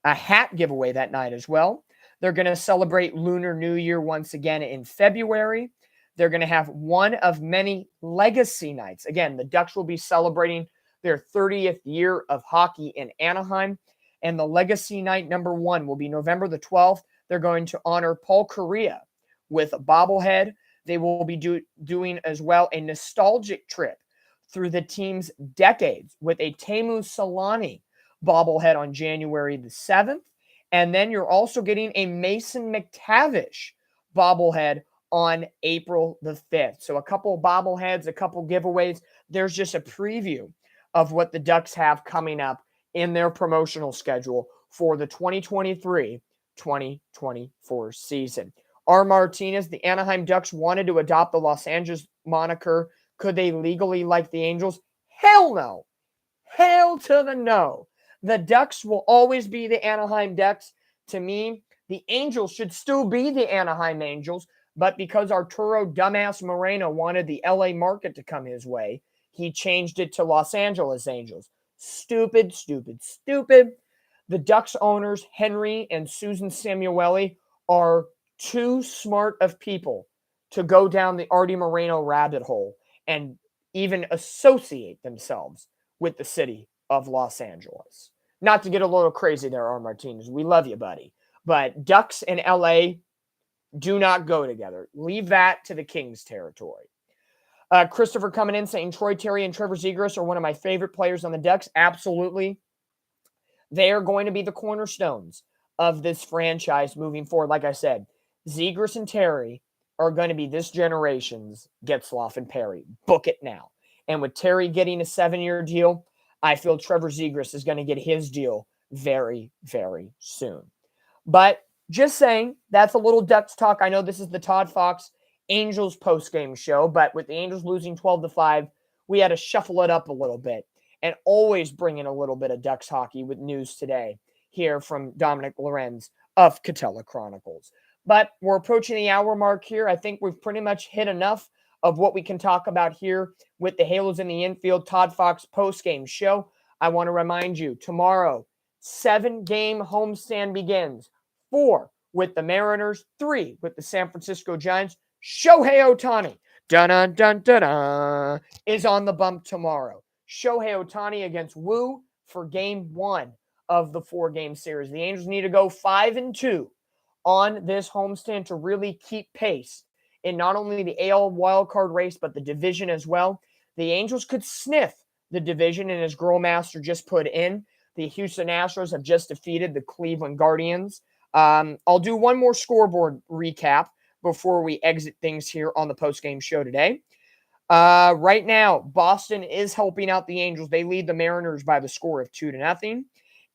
hat giveaway that night as well. They're going to celebrate Lunar New Year once again in February. They're going to have one of many legacy nights. Again, the Ducks will be celebrating their 30th year of hockey in Anaheim. And the legacy night number 1 will be November the 12th. They're going to honor Paul Kariya with a bobblehead. They will be doing as well a nostalgic trip through the team's decades with a Teemu Selanne bobblehead on January the 7th. And then you're also getting a Mason McTavish bobblehead on April the 5th. So a couple of bobbleheads, a couple giveaways. There's just a preview of what the Ducks have coming up in their promotional schedule for the 2023-2024 season. R. Martinez, the Anaheim Ducks wanted to adopt the Los Angeles moniker. Could they legally like the Angels? Hell no. Hell to the no. The Ducks will always be the Anaheim Ducks. To me, the Angels should still be the Anaheim Angels, but because Arturo Dumbass Moreno wanted the LA market to come his way, he changed it to Los Angeles Angels. Stupid, stupid, stupid. The Ducks owners, Henry and Susan Samueli, are too smart of people to go down the Artie Moreno rabbit hole and even associate themselves with the city of Los Angeles. Not to get a little crazy there, R. Martinez. We love you, buddy. But Ducks and LA do not go together. Leave that to the Kings territory. Christopher coming in saying Troy Terry and Trevor Zegras are one of my favorite players on the Ducks. Absolutely. They are going to be the cornerstones of this franchise moving forward. Like I said, Zegras and Terry are going to be this generation's Getzlaf and Perry. Book it now. And with Terry getting a 7-year deal, I feel Trevor Zegras is going to get his deal very, very soon. But just saying, that's a little Ducks talk. I know this is the ToddFox Angels postgame show, but with the Angels losing 12-5, we had to shuffle it up a little bit and always bring in a little bit of Ducks hockey with news today here from Dominic Lorenz of Katella Chronicles. But we're approaching the hour mark here. I think we've pretty much hit enough of what we can talk about here with the Halos in the Infield ToddFox postgame show. I want to remind you, tomorrow, 7-game homestand begins. 4 with the Mariners, 3 with the San Francisco Giants. Shohei Ohtani, dun-dun-dun-dun-dun, is on the bump tomorrow. Shohei Ohtani against Wu for game 1 of the 4-game series. The Angels need to go 5-2 on this homestand to really keep pace in not only the AL wildcard race, but the division as well. The Angels could sniff the division, and as Girlmaster just put in, the Houston Astros have just defeated the Cleveland Guardians. I'll do one more scoreboard recap before we exit things here on the postgame show today. Right now, Boston is helping out the Angels. They lead the Mariners by the score of 2-0.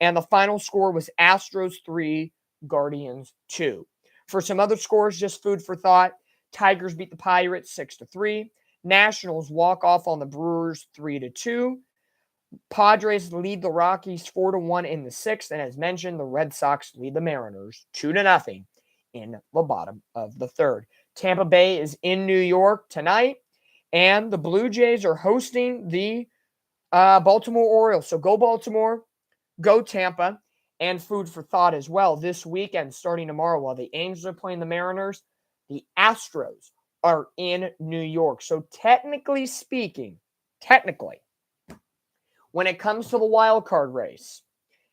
And the final score was Astros 3, Guardians 2. For some other scores, just food for thought, Tigers beat the Pirates 6-3. Nationals walk off on the Brewers 3-2. Padres lead the Rockies 4-1 in the 6th. And as mentioned, the Red Sox lead the Mariners 2-0 in the bottom of the 3rd. Tampa Bay is in New York tonight, and the Blue Jays are hosting the Baltimore Orioles. So go Baltimore, go Tampa, and food for thought as well. This weekend, starting tomorrow, while the Angels are playing the Mariners, the Astros are in New York. So technically speaking, when it comes to the wild card race,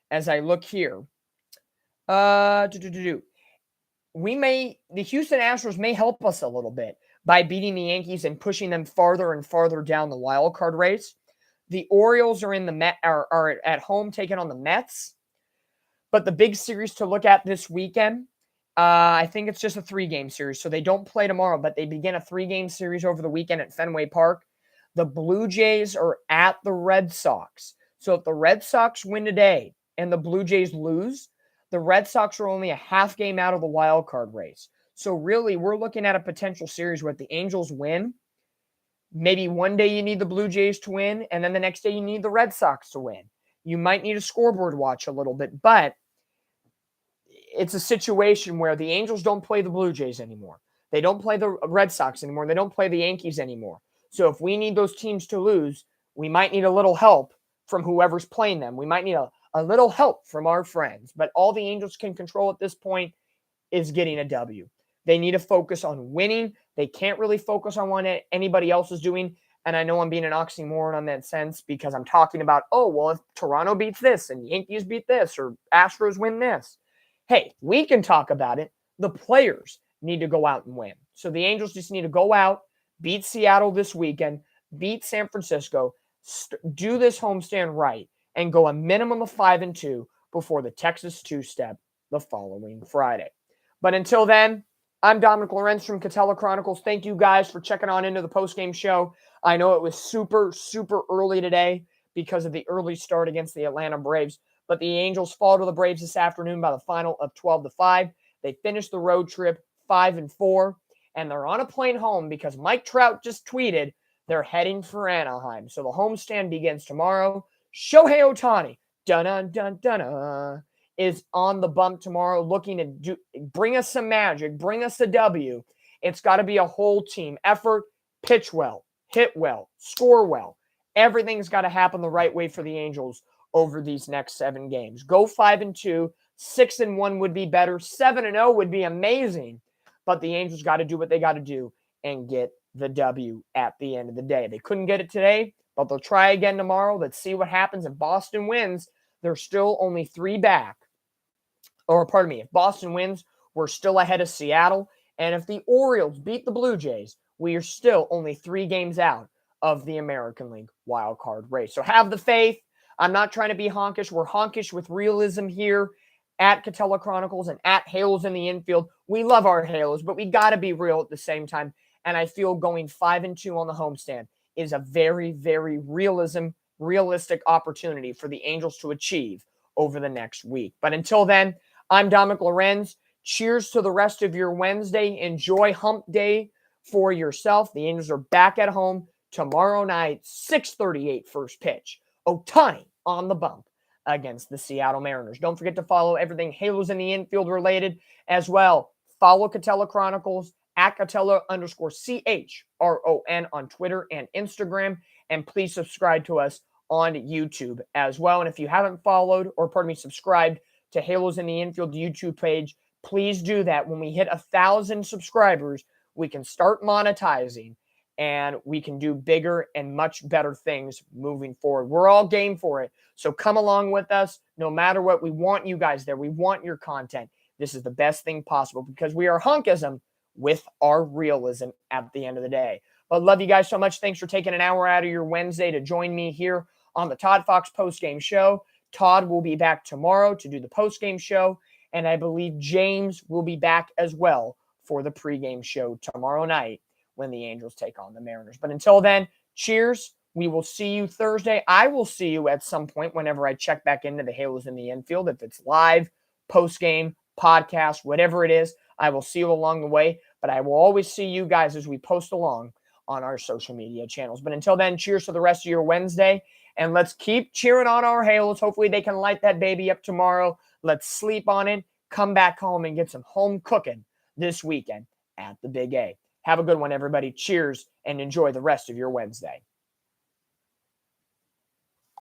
as I look here, the Houston Astros may help us a little bit by beating the Yankees and pushing them farther and farther down the wild card race. The Orioles are are at home taking on the Mets. But the big series to look at this weekend, I think it's just a 3-game series. So they don't play tomorrow, but they begin a 3-game series over the weekend at Fenway Park. The Blue Jays are at the Red Sox. So if the Red Sox win today and the Blue Jays lose, the Red Sox are only a half game out of the wild card race. So really, we're looking at a potential series where if the Angels win, maybe one day you need the Blue Jays to win, and then the next day you need the Red Sox to win. You might need a scoreboard watch a little bit, but it's a situation where the Angels don't play the Blue Jays anymore. They don't play the Red Sox anymore. They don't play the Yankees anymore. So if we need those teams to lose, we might need a little help from whoever's playing them. We might need a little help from our friends. But all the Angels can control at this point is getting a W. They need to focus on winning. They can't really focus on what anybody else is doing. And I know I'm being an oxymoron on that sense because I'm talking about, oh, well, if Toronto beats this and Yankees beat this or Astros win this. Hey, we can talk about it. The players need to go out and win. So the Angels just need to go out, beat Seattle this weekend, beat San Francisco, do this homestand right, and go a minimum of 5-2 before the Texas two-step the following Friday. But until then, I'm Dominic Lorenz from Katella Chronicles. Thank you guys for checking on into the postgame show. I know it was super, super early today because of the early start against the Atlanta Braves, but the Angels fall to the Braves this afternoon by the final of 12-5. They finished the road trip 5-4, and they're on a plane home because Mike Trout just tweeted they're heading for Anaheim. So the homestand begins tomorrow. Shohei Ohtani, dun-dun-dun-dun-dun, is on the bump tomorrow looking to bring us some magic, bring us a W. It's got to be a whole team effort, pitch well, hit well, score well. Everything's got to happen the right way for the Angels over these next 7 games. Go 5-2, 6-1 would be better, 7-0 would be amazing, but the Angels got to do what they got to do and get the W at the end of the day. They couldn't get it today, but they'll try again tomorrow. Let's see what happens. If Boston wins, they're still only 3 back. Or pardon me, if Boston wins, we're still ahead of Seattle. And if the Orioles beat the Blue Jays, we are still only 3 games out of the American League wild card race. So have the faith. I'm not trying to be honkish. We're honkish with realism here at Katella Chronicles and at Halos in the Infield. We love our Halos, but we got to be real at the same time. And I feel going 5-2 on the homestand is a very, very realistic opportunity for the Angels to achieve over the next week. But until then, I'm Dominic Lorenz. Cheers to the rest of your Wednesday. Enjoy hump day for yourself. The Angels are back at home tomorrow night, 6:38 first pitch. Ohtani on the bump against the Seattle Mariners. Don't forget to follow everything Halos in the Infield related as well. Follow Katella Chronicles at Katella_CHRON on Twitter and Instagram. And please subscribe to us on YouTube as well. And if you haven't subscribed to Halos in the Infield YouTube page, please do that. When we hit 1,000 subscribers, we can start monetizing and we can do bigger and much better things moving forward. We're all game for it. So come along with us. No matter what, we want you guys there. We want your content. This is the best thing possible because we are honkism with our realism at the end of the day. But love you guys so much. Thanks for taking an hour out of your Wednesday to join me here on the ToddFox postgame show. Todd will be back tomorrow to do the postgame show, and I believe James will be back as well for the pregame show tomorrow night when the Angels take on the Mariners. But until then, cheers. We will see you Thursday. I will see you at some point whenever I check back into the Halos in the Infield. If it's live, postgame, podcast, whatever it is, I will see you along the way. But I will always see you guys as we post along on our social media channels. But until then, cheers to the rest of your Wednesday. And let's keep cheering on our Halos. Hopefully they can light that baby up tomorrow. Let's sleep on it, come back home, and get some home cooking this weekend at the Big A. Have a good one, everybody. Cheers, and enjoy the rest of your Wednesday.